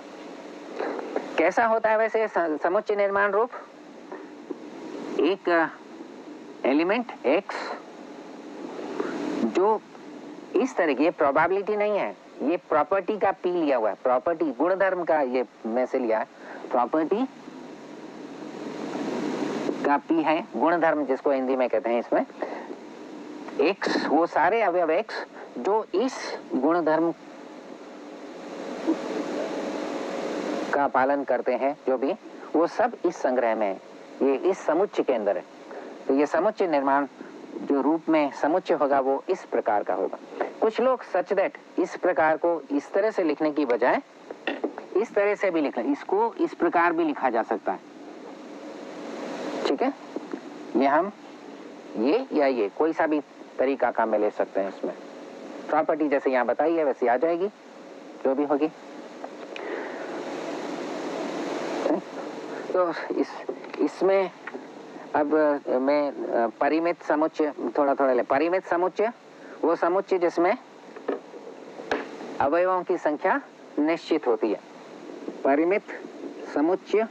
कैसा होता है वैसे समुच्चय निर्माण रूप? एक एलिमेंट x जो इस तरह की, ये प्रोबेबिलिटी नहीं है, ये प्रॉपर्टी का p लिया हुआ है, प्रॉपर्टी गुणधर्म का ये में से लिया है, प्रॉपर्टी का p है, गुणधर्म जिसको हिंदी में कहते हैं इसमें x, वो सारे अवयव x जो इस गुणधर्म का पालन करते हैं, जो भी वो सब इस संग्रह में है, ये इस समुच्चय के अंदर है। तो ये समुच्चय निर्माण जो रूप में समुच्चय होगा वो इस प्रकार का होगा। कुछ लोग सच दैट इस प्रकार को इस तरह से लिखने की बजाय इस तरह से भी लिख लें, इसको इस प्रकार भी लिखा जा सकता है। ठीक है, ये हम ये या ये कोई सा भी तरीका काम में ले सकते हैं। इसमें प्रॉपर्टी जैसे यहाँ बताई है वैसी आ जाएगी, जो भी होगी। तो इसमें अब मैं परिमित समुच्चय थोड़ा ले। परिमित समुच्चय वो समुच्चय जिसमें अवयवों की संख्या निश्चित होती है। परिमित समुच्चय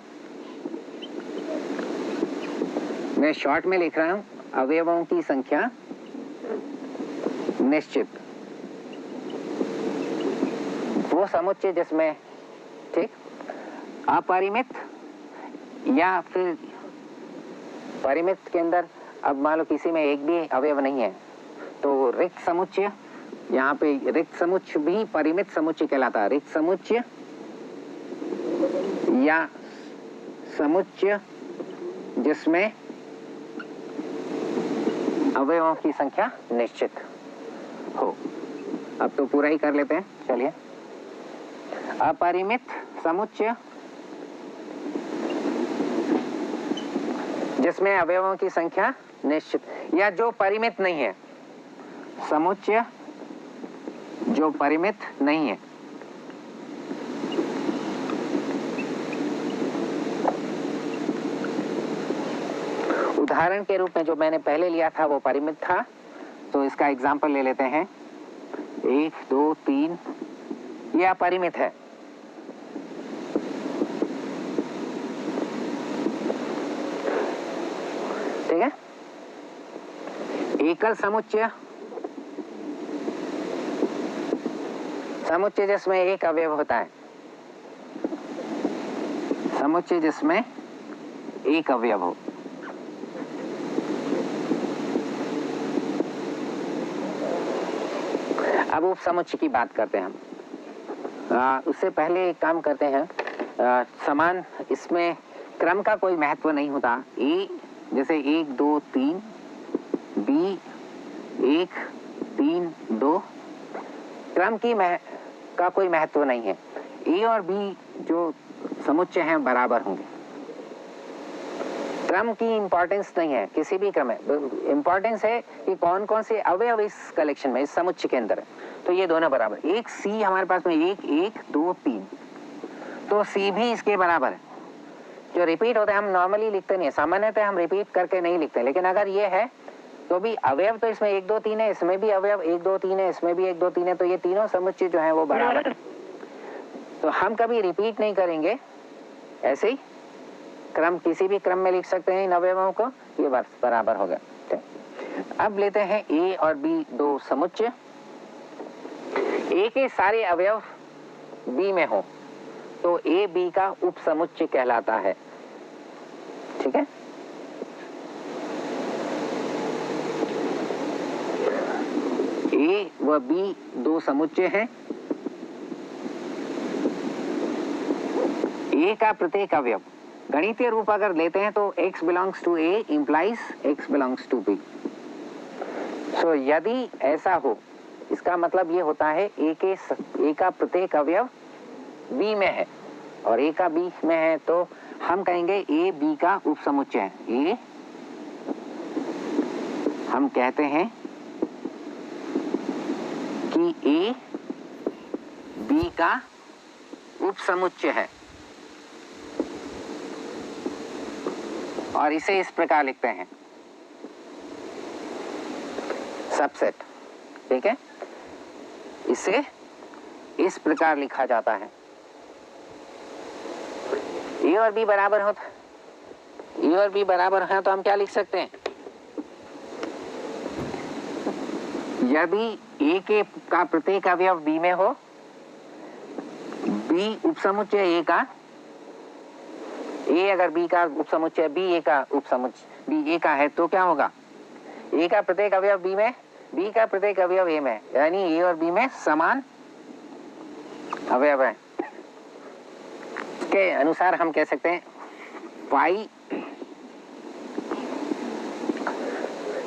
मैं शॉर्ट में लिख रहा हूं, अवयवों की संख्या निश्चित, वो समुच्चय जिसमें, ठीक, अपरिमित या फिर परिमित के अंदर अब मान लो किसी में एक भी अवयव नहीं है तो रिक्त समुच्चय, यहाँ पे रिक्त समुच्चय भी परिमित समुच्चय कहलाता है। रिक्त समुच्चय या समुच्चय जिसमें अवयवों की संख्या निश्चित हो। अब तो पूरा ही कर लेते हैं, चलिए। अपरिमित समुच्चय जिसमें अवयवों की संख्या निश्चित, या जो परिमित नहीं है, समुच्चय जो परिमित नहीं है। उदाहरण के रूप में जो मैंने पहले लिया था वो परिमित था, तो इसका एग्जांपल ले लेते हैं। 1 2 3 यह अपरिमित है। ठीक है। एकल समुच्चय, समुच्चय जिसमें एक अवयव होता है, समुच्चय जिसमें एक अवयव हो। अब उप समुच्चय की बात करते हैं हम। उससे पहले एक काम करते हैं, समान इसमें क्रम का कोई महत्व नहीं होता। ए जैसे 1 2 3, बी 1 3 2, क्रम की का कोई महत्व नहीं है। ए और बी जो समुच्चय हैं बराबर होंगे। क्रम की इंपॉर्टेंस नहीं है किसी भी क्रम में, इंपॉर्टेंस है कि कौन कौन से अवयव इस कलेक्शन में, इस समुच्चय के अंदर है। तो ये दोनों बराबर। एक सी हमारे पास में 1 1 2 3, तो सी भी इसके बराबर है। जो रिपीट होता है हम नॉर्मली लिखते नहीं है, सामान्यतः हम रिपीट करके नहीं लिखते, लेकिन अगर ये है तो भी अवयव तो इसमें 1 2 3 है, इसमें भी अवयव 1 2 3 है, इसमें भी 1 2 3 है, तो ये तीनों समुच्चय जो है वो बराबर है। तो हम कभी रिपीट नहीं करेंगे, ऐसे ही क्रम किसी भी क्रम में लिख सकते हैं इन अवयवों को, ये बराबर होगा। अब लेते हैं ए और बी दो समुच्चय। ए के सारे अवयव बी में हो तो ए बी का उप समुच्चय कहलाता है। ठीक है। ए व बी दो समुच्चय हैं। ए का प्रत्येक अवयव गणितीय रूप अगर लेते हैं तो x belongs to A implies x belongs to B। सो यदि ऐसा हो, इसका मतलब ये होता है ए का प्रत्येक अवयव B में है और A का B में है, तो हम कहेंगे A B का उपसमुच्चय है। A हम कहते हैं कि A B का उपसमुच्चय है और इसे इस प्रकार लिखते हैं सबसेट। ठीक है, इसे इस प्रकार लिखा जाता है। ए और बी बराबर हो, ए और बी बराबर है तो हम क्या लिख सकते हैं, यदि ए के का प्रत्येक अवयव बी में हो, बी उपसमुच्चय ए का, ए अगर बी का उपसमुच्चय बी ए का उपसमुच्चय बी ए का है तो क्या होगा, ए का प्रत्येक अवयव बी में, बी का प्रत्येक अवयव ए में, यानी ए और बी में समान अवयव है। के अनुसार हम कह सकते हैं फाई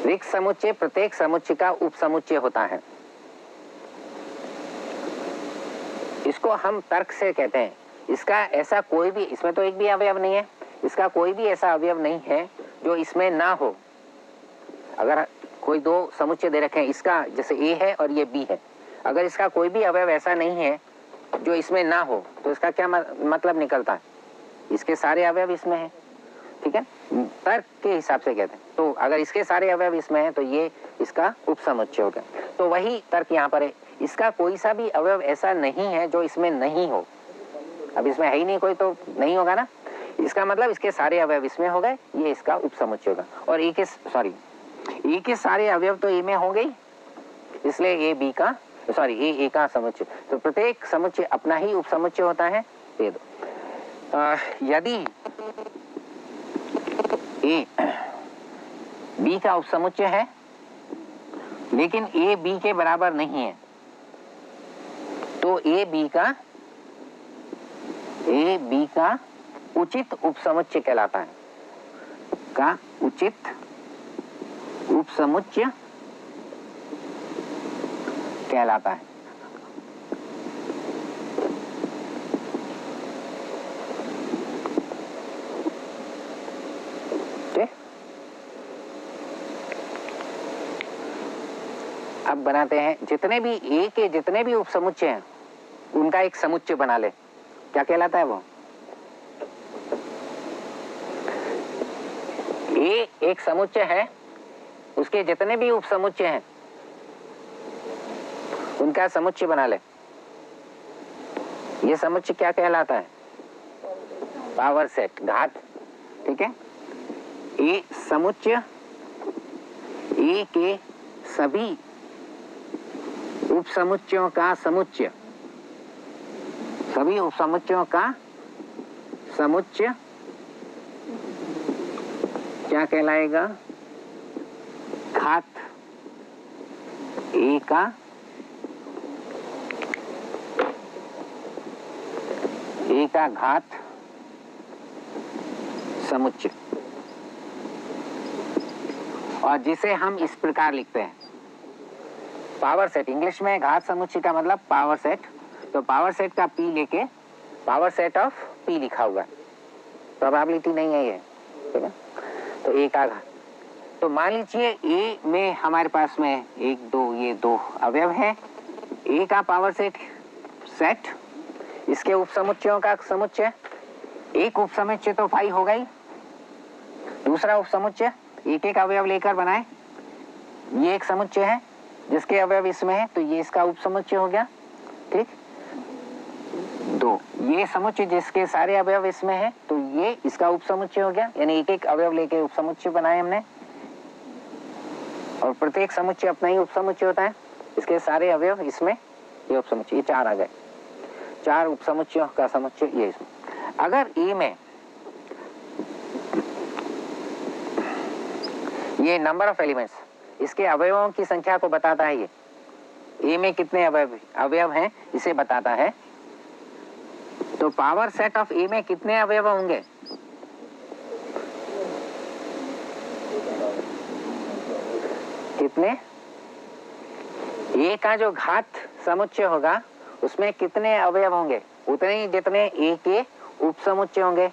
रिक्त समुच्चय प्रत्येक समुच्चय का उपसमुच्चय होता है। इसको हम तर्क से कहते हैं। इसका ऐसा कोई भी, इसमें तो एक भी अवयव नहीं है, इसका कोई भी ऐसा अवयव नहीं है जो इसमें ना हो। अगर कोई दो समुच्चय दे रखे हैं, इसका जैसे ए है और ये बी है, अगर इसका कोई भी अवयव ऐसा नहीं है जो इसमें ना हो तो इसका क्या मतलब निकलता है, इसके सारे अवयव इसमें हैं। ठीक है, तर्क के हिसाब से कहते हैं। तो अगर इसके सारे अवयव इसमें हैं तो ये इसका उपसमुच्चय हो गया। तो वही तर्क यहाँ पर है, इसका कोई सा भी अवयव ऐसा नहीं है जो इसमें नहीं हो। अब इसमें है ही नहीं कोई तो नहीं होगा ना, इसका मतलब इसके सारे अवयव इसमें हो गए, ये इसका उपसमुच्चय होगा। और ए के सारे अवयव तो ए में होंगे ही, इसलिए ए बी का ए का समुच्चय। तो प्रत्येक समुच्चय अपना ही उपसमुच्चय होता है। दे दो यदि ए बी का उपसमुच्चय है लेकिन ए बी के बराबर नहीं है तो ए बी का उचित उपसमुच्चय कहलाता है, का उचित उपसमुच्चय कहलाता है। अब बनाते हैं जितने भी ए के जितने भी उपसमुच्चय हैं उनका एक समुच्चय बना ले, क्या कहलाता है वो, ए एक समुच्चय है, उसके जितने भी उपसमुच्चय हैं उनका समुच्चय बना ले। ये समुच्चय क्या कहलाता है, पावर सेट, घात। ठीक है, ए समुच्चय ए के सभी उपसमुच्चयों का समुच्चय, सभी उपसमुच्चयों का समुच्चय क्या कहलाएगा, घात ए का घात समुच्चय। और जिसे हम इस प्रकार लिखते हैं पावर सेट, इंग्लिश में घात समुच्चय का मतलब पावर सेट। तो पावर सेट का पी लेके पावर सेट ऑफ पी लिखा हुआ है, प्रोबेबिलिटी नहीं है ये। ठीक है, तो ए का घात, तो मान लीजिए ए में हमारे पास में एक दो ये दो अवयव है, ए का पावर सेट इसके उपसमुच्चयों का समुच्चय, एक उपसमुच्चय तो फाई होगा ही, दूसरा उपसमुच्चय एक एक अवयव लेकर बनाए, ये एक समुच्चय है जिसके अवयव इसमें है तो ये इसका उपसमुच्चय हो गया। ठीक, दो ये समुच्चय जिसके सारे अवयव इसमें है तो ये इसका उपसमुच्चय हो गया, यानी एक एक अवयव लेके उपसमुच्चय बनाए हमने। और प्रत्येक समुच्चय अपना ही उपसमुच्चय होता है, इसके सारे अवयव इसमें, ये उपसमुच्चय, ये चार आ गए, चार उपसमुच्चयों का समुच्चय ये इसमें। अगर ए में ये नंबर ऑफ एलिमेंट्स इसके अवयवों की संख्या को बताता है, ये ए में कितने अवयव हैं इसे बताता है। तो पावर सेट ऑफ ए में कितने अवयव होंगे, कितने, ए का जो घात समुच्चय होगा उसमें कितने अवयव होंगे, उतने ही जितने ए के उपसमुच्चय होंगे।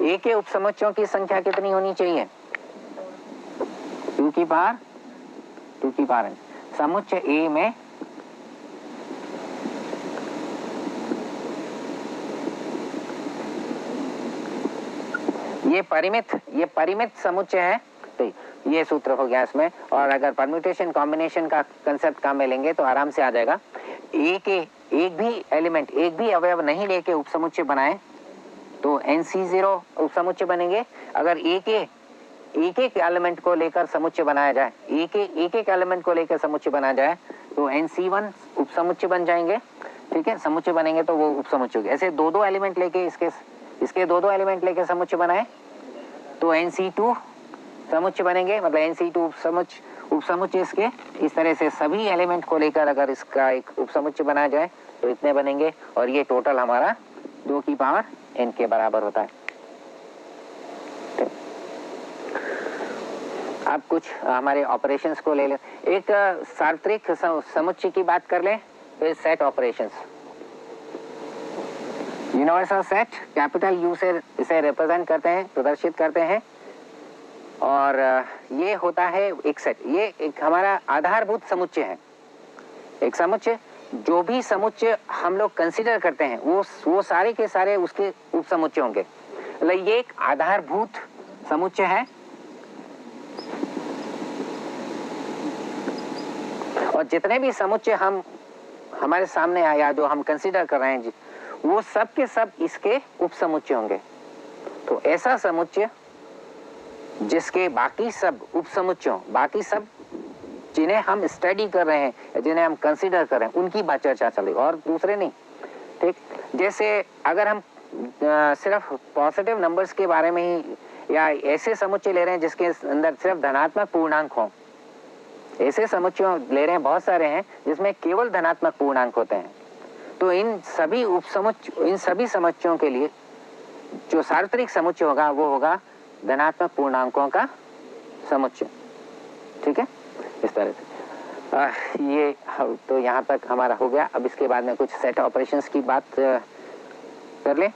ए के उपसमुच्चयों की संख्या कितनी होनी चाहिए, 2 की पावर n। समुच्चय ए में ये परिमित समुच्चय है, तो ये सूत्र हो गया इसमें। और अगर परम्यूटेशन कॉम्बिनेशन का कंसेप्ट काम में लेंगे तो आराम से आ जाएगा। ए के एक भी एलिमेंट, एक भी अवयव नहीं लेके उपसमुच्चय बनाए तो NC0 उपसमुच्चय बनेंगे। अगर एक एक एलिमेंट को लेकर समुच्चय बनाया जाए, एक एक एलिमेंट को लेकर समुच्चय बनाया जाए तो NC1 उपसमुच्चय बन जाएंगे। ठीक है, समुच्चय बनेंगे तो वो उपसमुच्चय। ऐसे दो एलिमेंट लेके इसके दो एलिमेंट लेके समुच्चय बनाए तो NC2 समुच्चय बनेंगे, मतलब NC2 उपसमुच्चय इसके। इस तरह से सभी एलिमेंट को लेकर अगर इसका एक उपसमुच्चय बनाया जाए तो इतने बनेंगे, और ये टोटल हमारा 2 की पावर n के बराबर होता है। अब कुछ हमारे ऑपरेशंस को ले लें। एक सार्वत्रिक समुच्चय की बात कर लें, फिर set operations. Universal set capital U से इसे रिप्रेजेंट करते हैं, प्रदर्शित करते हैं, और ये होता है एक सेट। ये एक हमारा आधारभूत समुच्चय है। एक समुच्चय, जो भी समुच्चय हम लोग कंसीडर करते हैं वो सारे के सारे उसके उपसमुच्चय होंगे। मतलब ये एक आधारभूत समुच्चय है, और जितने भी समुच्चय हमारे सामने आया जो हम कंसीडर कर रहे हैं वो सब के सब इसके उपसमुच्चय होंगे। तो ऐसा समुच्चय जिसके बाकी सब उपसमुच्चयों, बाकी सब जिन्हें हम स्टडी कर रहे हैं, जिन्हें हम कंसीडर कर रहे हैं, उनकी बात चर्चा चलेगी और दूसरे नहीं। ठीक, जैसे अगर हम सिर्फ पॉजिटिव नंबर्स के बारे में ही या ऐसे समुच्चय ले रहे हैं जिसके अंदर सिर्फ धनात्मक पूर्णांक हो, ऐसे समुच्चय ले रहे हैं, बहुत सारे हैं जिसमें केवल धनात्मक पूर्णांक होते हैं, तो इन सभी समुच्चयों के लिए जो सार्वत्रिक समुच्चय होगा वो होगा धनात्मक पूर्णांकों का समुच्चय। ठीक है, इस तरह से ये तो यहाँ तक हमारा हो गया। अब इसके बाद में कुछ सेट ऑपरेशंस की बात कर ले।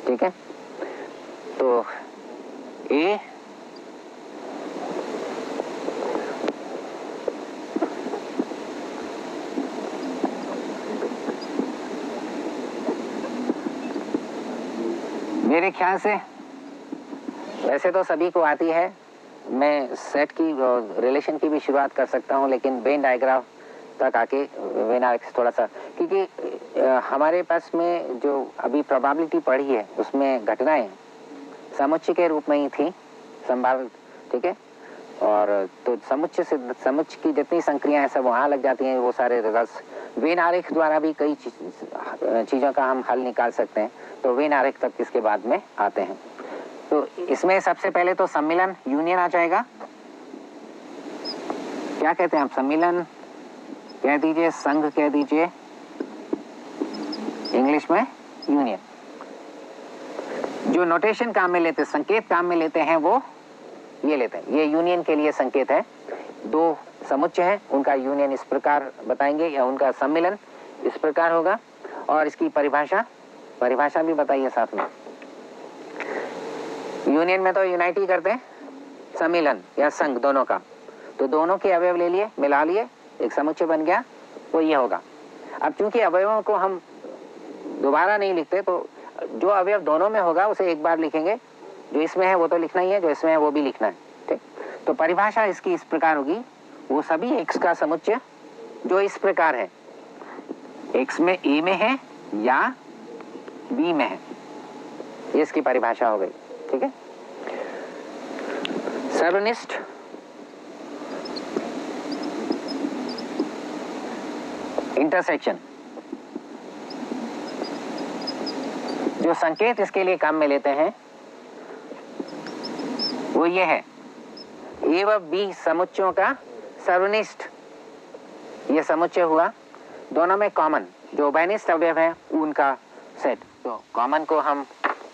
ठीक है, तो ए मेरे ख्याल से वैसे तो सभी को आती है, मैं सेट की रिलेशन की भी शुरुआत कर सकता हूँ, लेकिन वेन डायग्राफ तक आके वेन आर्क्स थोड़ा सा, क्योंकि हमारे पास में जो अभी प्रोबेबिलिटी पढ़ी है उसमें घटनाएं समुच्चय के रूप में ही थी संभावित। ठीक है, और तो समुच्चय की जितनी संक्रियाएं हैं सब वहाँ लग जाती हैं, वो सारे रिजल्ट्स। वेन आरेख द्वारा भी कई चीज़ों का हम हल निकाल सकते हैं, तो वेन आरेख तक इसके बाद में आते हैं। तो इसमें सबसे पहले तो सम्मिलन यूनियन आ जाएगा। क्या कहते हैं आप, सम्मिलन कह दीजिए, संघ कह दीजिए, इंग्लिश में यूनियन। जो नोटेशन काम में लेते, संकेत काम में लेते हैं, वो ये लेते हैं। ये यूनियन के लिए संकेत है। दो समुच्चय हैं, उनका यूनियन इस प्रकार बताएंगे, या उनका सम्मिलन इस प्रकार होगा। और इसकी परिभाषा भी बताइए साथ में। यूनियन में तो यूनाइट ही करते हैं, सम्मिलन या संघ दोनों का, तो दोनों के अवयव ले लिए, मिला लिए, एक समुच्चय बन गया, वो ये होगा। अब चूंकि अवयवों को हम दोबारा नहीं लिखते, तो जो अवयव दोनों में होगा उसे एक बार लिखेंगे, जो इसमें है वो तो लिखना ही है, जो इसमें है वो भी लिखना है। ठीक, तो परिभाषा इसकी इस प्रकार होगी, वो सभी एक्स का समुच्चय जो इस प्रकार है, एक्स में ए में है या बी में है, ये इसकी परिभाषा हो गई। ठीक है, सर्वनिष्ठ इंटरसेक्शन, जो संकेत इसके लिए काम में लेते हैं वो ये है, ए व बी समुच्चयों का सर्वनिष्ठ ये समुच्चय हुआ, दोनों में कॉमन जो उभयनिष्ठ अवयव है उनका सेट। तो कॉमन को हम,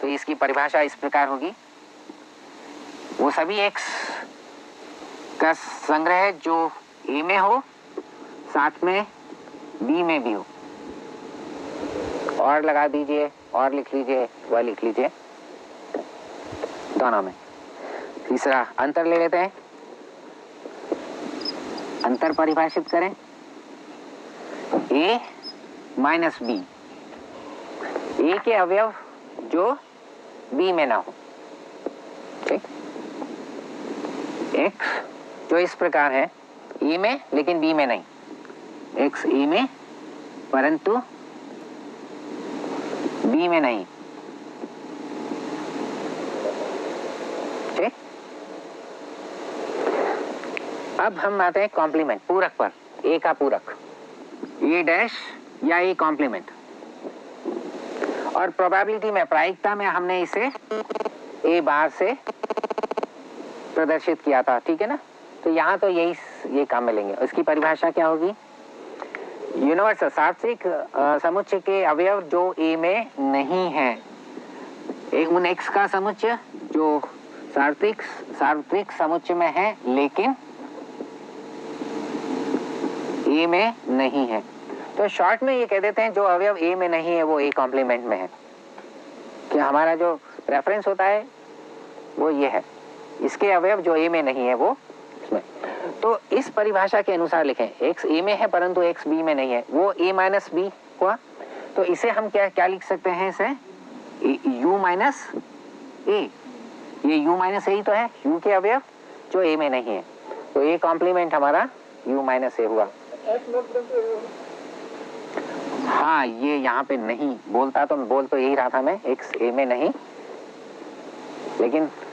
तो इसकी परिभाषा इस प्रकार होगी, वो सभी एक्स का संग्रह जो ए में हो साथ में बी में भी हो, और लगा दीजिए, और लिख लीजिए, वह लिख लीजिए, दोनों में। तीसरा अंतर ले लेते हैं, अंतर परिभाषित करें, ए माइनस बी, ए के अवयव जो बी में ना हो। ठीक, एक्स जो इस प्रकार है, ए में लेकिन बी में नहीं, एक्स ए में परंतु बी में नहीं, ठीक। अब हम आते हैं कॉम्प्लीमेंट, पूरक पर। ए का पूरक, ए डैश या ए कॉम्प्लीमेंट। और प्रोबेबिलिटी में, प्रायिकता में हमने इसे ए बार से प्रदर्शित किया था, ठीक है ना। तो यहाँ तो ये काम मिलेंगे। इसकी परिभाषा क्या होगी? यूनिवर्सल सार्वत्रिक समुच्चय के अवयव जो ए में नहीं है, उन एक्स का समुच्चय जो सार्वत्रिक समुच्चय में है लेकिन ए में नहीं है। तो शॉर्ट में ये कह देते हैं जो अवयव ए में नहीं है वो ए कॉम्प्लीमेंट में है। कि हमारा जो रेफरेंस होता है वो ये है, इसके अवयव जो ए में नहीं है वो इसमें। तो इस परिभाषा के अनुसार लिखें, एक्स ए में है परंतु एक्स बी में नहीं है, वो ए माइनस बी हुआ। तो इसे हम क्या लिख सकते हैं? इसे यू माइनस ए। ये यू माइनस ए ही तो है, यू के अवयव जो ए में नहीं है। तो ए कॉम्प्लीमेंट हमारा यू माइनस ए हुआ। हाँ, ये यहाँ पे नहीं बोल तो यही रहा था मैं, एक्स ए में नहीं,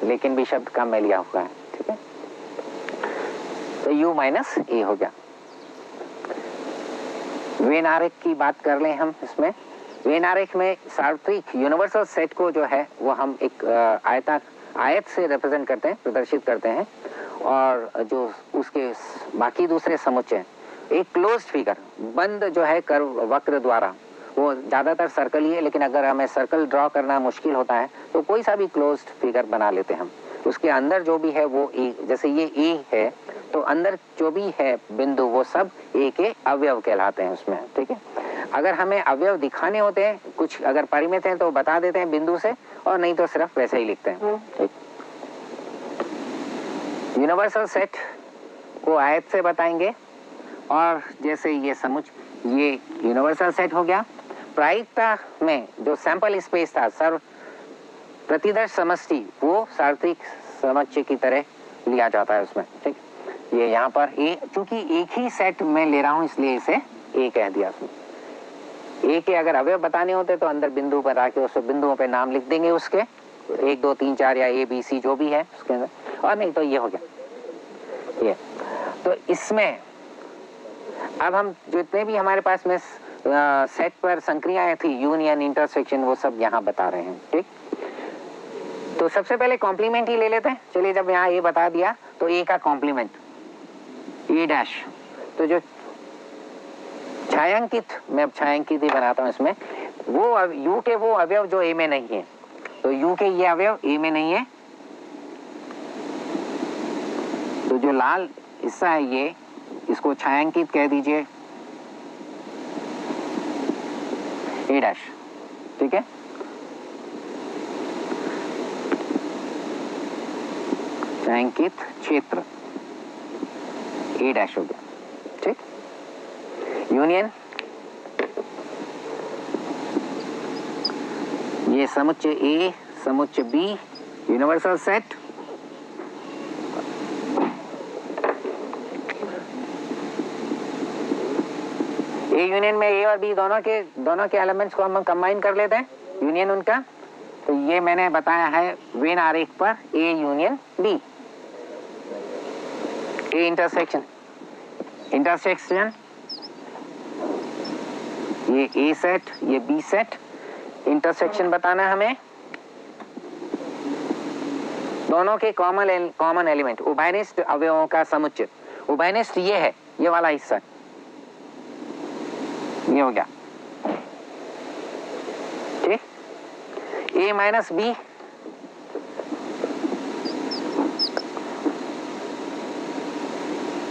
लेकिन भी शब्द कम में लिया हुआ है, ठीक है। तो u माइनस ए हो गया। वेन आरेख की बात कर लें हम। इसमें वेन आरेख में सार्वत्रिक यूनिवर्सल सेट को जो है वो हम एक आयत से रिप्रेजेंट करते हैं, प्रदर्शित करते हैं। और जो उसके बाकी दूसरे समुच्चय, एक क्लोज्ड फिगर, बंद जो है कर्व वक्र द्वारा, वो ज्यादातर सर्कल ही है, लेकिन अगर हमें सर्कल ड्रॉ करना मुश्किल होता है तो कोई सा भी क्लोज्ड फिगर बना लेते हैं हम। उसके अंदर जो भी है वो ए, जैसे ये ए है तो अंदर जो भी है बिंदु वो सब ए के अवयव कहलाते हैं उसमें, ठीक है। अगर हमें अवयव दिखाने होते हैं, कुछ अगर परिमित हैं तो बता देते हैं बिंदु से, और नहीं तो सिर्फ वैसे ही लिखते हैं, ठीक। यूनिवर्सल सेट को आयत से बताएंगे। और जैसे ये यूनिवर्सल सेट हो गया। प्रायिकता में जो सैंपल स्पेस था, सर्व प्रतिदर्श समष्टि, वो सार्वत्रिक समुच्चय की तरह लिया जाता है उसमें, ठीक। ये यहाँ पर ए, चूंकि एक ही सेट में ले रहा हूँ इसलिए इसे ए कह दिया उसमें। ए के अगर अवयव बताने होते तो अंदर बिंदु पर आके उस बिंदुओं पे नाम लिख देंगे उसके, 1 2 3 4 या ए बी सी जो भी है उसके अंदर, और नहीं तो ये हो गया ये। तो इसमें अब हम जितने भी हमारे पास में सेट पर संक्रियाएं थी, यूनियन, इंटरसेक्शन, वो सब यहाँ बता रहे हैं, ठीक। तो सबसे पहले कॉम्प्लीमेंट ही ले लेते हैं। चलिए, जब यहाँ ए बता दिया तो ए का कॉम्प्लीमेंट ए डैश। तो जो छायांकित, मैं अब छायांकित ही बनाता हूँ इसमें, वो यू के वो अवयव जो ए में नहीं है। तो यू के ये अवयव ए में नहीं है। तो जो लाल हिस्सा है ये, इसको छायांकित कह दीजिए ए डैश, ठीक है। छायांकित क्षेत्र ए डैश हो गया, ठीक। यूनियन, ये समुच्चय ए, समुच्चय B, universal set. A union में ए और बी दोनों के एलिमेंट्स को हम कंबाइन कर लेते हैं, यूनियन उनका। तो ये मैंने बताया है वेन आरेख पर A union B. A intersection, ये ए सेट, ये बी सेट, इंटरसेक्शन बताना है हमें। दोनों के कॉमन एलिमेंट, उभयनिष्ठ अवयवों का समुच्चय। उभयनिष्ठ ये है, ये वाला हिस्सा, ये हो गया, ठीक। ए माइनस बी,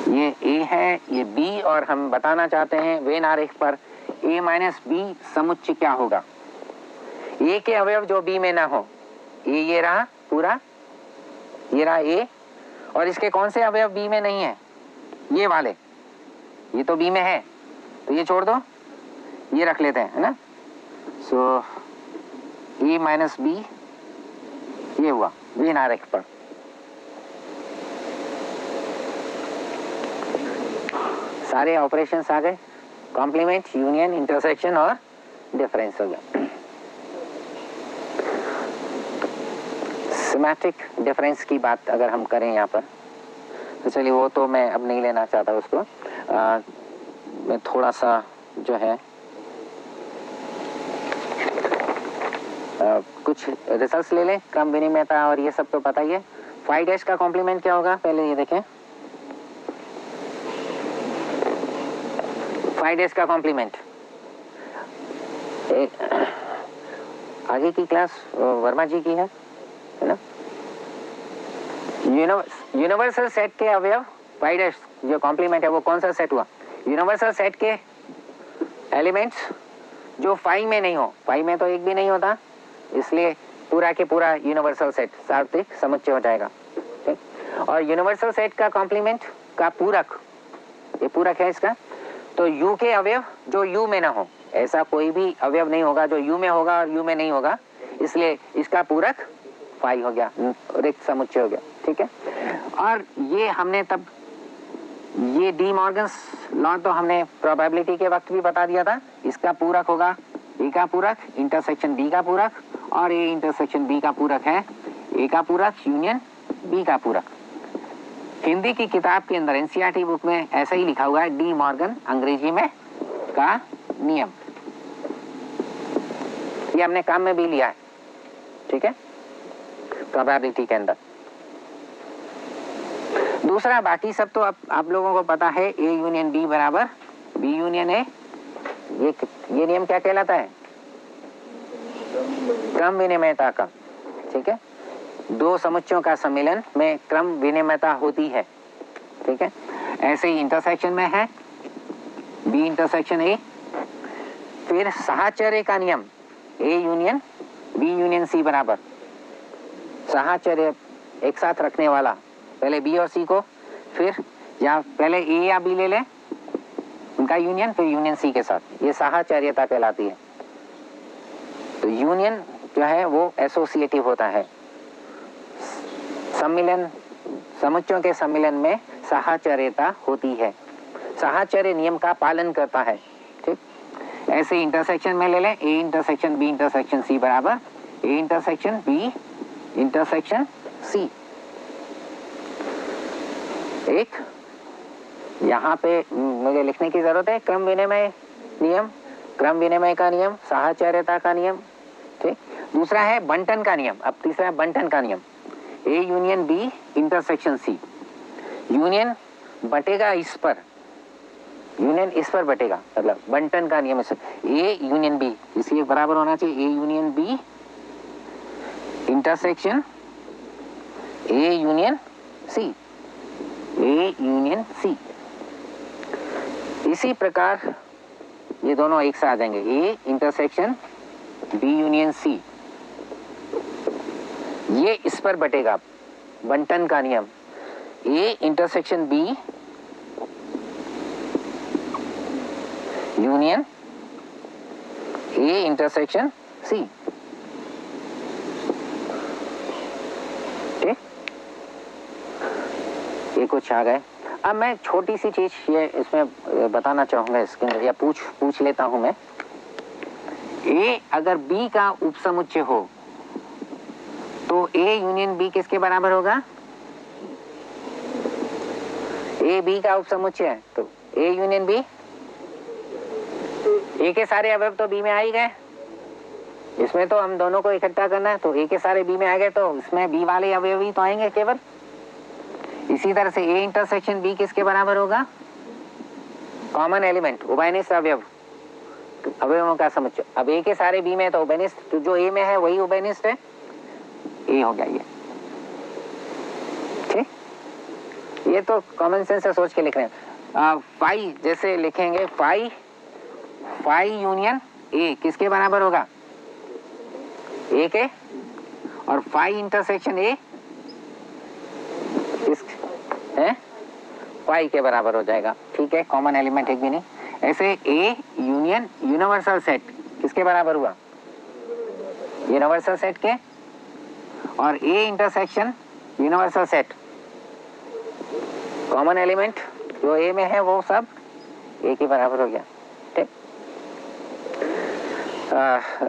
ये ए है, ये बी, और हम बताना चाहते हैं वेन आरेख पर ए माइनस बी समुच्चय क्या होगा। ए के अवयव जो बी में ना हो, ये रहा पूरा, ये रहा ए, और इसके कौन से अवयव बी में नहीं है? ये वाले, ये तो बी में है तो ये छोड़ दो, ये रख लेते हैं, है ना। सो ए माइनस बी ये हुआ वेन आरेख पर। सारे ऑपरेशंस आ गए, कॉम्प्लीमेंट, यूनियन, इंटरसेक्शन और डिफरेंस हो गया। सिमेट्रिक डिफरेंस की बात अगर हम करें यहाँ पर, तो चलिए वो तो मैं अब नहीं लेना चाहता उसको। मैं थोड़ा सा जो है कुछ रिजल्ट्स ले लें, क्रम विनिमयता और ये सब तो पता ही है। फाई डैश का कॉम्प्लीमेंट क्या होगा, पहले ये देखें। फाई डैश का कॉम्प्लीमेंट आगे की क्लास वर्मा जी की है ना। यूनिवर्सल सेट के अवयव फाई डैश जो कॉम्प्लीमेंट है वो कौन सा सेट हुआ, यूनिवर्सल सेट के एलिमेंट्स जो फाई में नहीं हो, फाई में तो एक भी नहीं होता, इसलिए पूरा के पूरा यूनिवर्सल सेट सार्वत्रिक समुच्चय हो जाएगा। ठीक, और यूनिवर्सल सेट का कॉम्प्लीमेंट का पूरक, ये पूरक है इसका, तो यू के अवयव जो यू में ना हो, ऐसा कोई भी अवयव नहीं होगा जो यू में होगा और यू में नहीं होगा, इसलिए इसका पूरक फाई हो गया, रिक्त समुच्चय हो गया। ठीक है, और ये हमने तब ये डी मॉर्गन्स लॉ तो हमने प्रोबेबिलिटी के वक्त भी बता दिया था, इसका पूरक होगा ए का पूरक इंटरसेक्शन बी का पूरक, और ए इंटरसेक्शन बी का पूरक है ए का पूरक यूनियन बी का पूरक। हिंदी की किताब के अंदर एनसीईआरटी बुक में ऐसा ही लिखा हुआ है, डी मॉर्गन अंग्रेजी में का नियम, ये हमने काम में भी लिया है। ठीक है, प्रोबेबिलिटी के अंदर। दूसरा, बाकी सब तो अब आप लोगों को पता है, ए यूनियन बी बराबर बी यूनियन ए, ये नियम क्या कहलाता है, क्रम विनिमयता का। ठीक है, दो समुच्चयों का सम्मिलन में क्रम विनिमयता होती है। ठीक है, ऐसे ही इंटरसेक्शन में है बी इंटरसेक्शन ए, फिर साहचर्य का नियम A union B union C बराबर, साहचर्य एक साथ रखने वाला, पहले बी और सी को, फिर या पहले ए या बी ले लें उनका यूनियन, फिर यूनियन सी के साथ, ये साहचर्यता कहलाती है। तो यूनियन जो है वो एसोसिएटिव होता है, सम्मिलन, समुच्चयों के सम्मिलन में साहचर्यता होती है, साहचर्य नियम का पालन करता है। ठीक, ऐसे इंटरसेक्शन में ले लें A intersection B intersection C बराबर A intersection B intersection C. एक यहाँ पे मुझे लिखने की जरूरत है, क्रम विनिमय नियम, क्रम विनिमय का नियम, साहचर्यता का नियम। ठीक, दूसरा है बंटन का नियम। अब तीसरा है बंटन का नियम, A union B intersection C, union बटेगा इस पर, यूनियन इस पर बटेगा, मतलब बंटन का नियम ए यूनियन बी, इसलिए बराबर होना चाहिए A union B intersection A union C, A union C. इसी प्रकार ये दोनों एक साथ आ जाएंगे, A intersection B union C, ये इस पर बटेगा, बंटन का नियम A intersection B union A intersection C. ठीक, ये कुछ आ गए। अब मैं छोटी सी चीज ये इसमें बताना चाहूंगा इसके अंदर, या पूछ लेता हूं मैं, ए अगर बी का उपसमुच्चय हो तो ए यूनियन बी किसके बराबर होगा, ए बी का उपसमुच्चय है तो ए यूनियन बी, ए के सारे अवयव तो बी में आ ही गए, इसमें तो हम दोनों को इकट्ठा करना है, तो ए के सारे बी में आ गए तो इसमें बी वाले अवयव ही तो आएंगे केवल। इसी तरह से ए इंटरसेक्शन बी किसके बराबर होगा, कॉमन एलिमेंट उभयनिष्ठ अवयव, अवयवों का समुच्चय। अब ए के सारे बी में तो उभयनिष्ठ, तो जो ए में है वही उभयनिष्ठ है, ए हो गया ये। ठीक, ये तो कॉमन सेंस से सोच के लिख रहे हैं। फाई जैसे लिखेंगे, फाई फाई यूनियन ए किसके बराबर होगा, ए के, और फाई इंटरसेक्शन ए किस है, फाई के बराबर हो जाएगा। ठीक है, कॉमन एलिमेंट एक भी नहीं। ऐसे ए यूनियन यूनिवर्सल सेट किसके बराबर हुआ, यूनिवर्सल सेट के, और A intersection universal set, common element जो ए में है वो सब ए के बराबर हो गया। ठीक,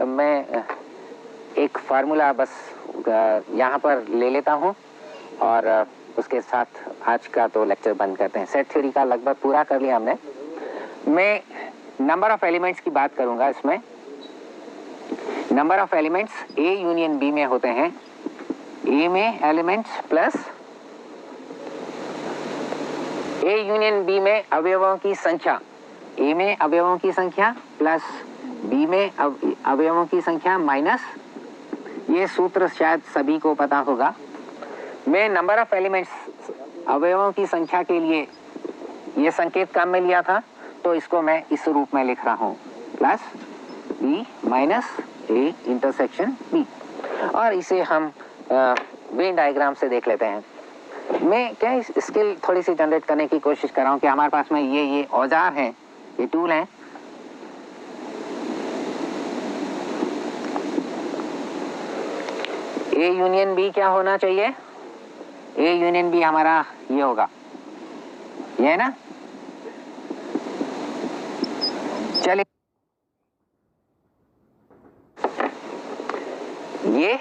मैं एक फार्मूला बस यहाँ पर ले लेता हूँ और उसके साथ आज का तो लेक्चर बंद करते हैं। सेट थ्योरी का लगभग पूरा कर लिया हमने। मैं नंबर ऑफ एलिमेंट्स की बात करूंगा। इसमें number of elements A union B में होते हैं। ए में elements plus A union B में अवयवों की संख्या, ए में अवयवों की संख्या प्लस बी में अवयवों की संख्या माइनस, ये सूत्र शायद सभी को पता होगा। मैं नंबर ऑफ एलिमेंट्स अवयवों की संख्या के लिए ये संकेत काम में लिया था, तो इसको मैं इस रूप में लिख रहा हूं, plus B minus A intersection B. और इसे हम वेन डायग्राम से देख लेते हैं। मैं क्या स्किल थोड़ी सी जनरेट करने की कोशिश कर रहा हूँ कि हमारे पास में ये औजार हैं, ये टूल हैं। ए यूनियन बी क्या होना चाहिए? ए यूनियन बी हमारा ये होगा, ये है ना। चलिए ये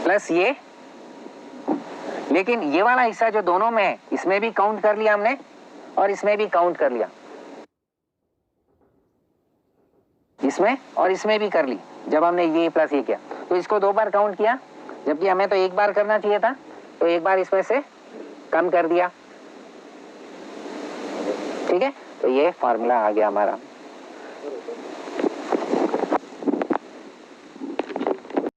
प्लस ये, लेकिन ये वाला हिस्सा जो दोनों में है इसमें भी काउंट कर लिया हमने और इसमें भी काउंट कर लिया, इसमें और इसमें भी कर ली जब हमने ये प्लस ये किया। तो इसको 2 बार काउंट किया, जबकि हमें तो 1 बार करना चाहिए था, तो 1 बार इसमें से कम कर दिया। ठीक है, तो ये फॉर्मूला आ गया हमारा।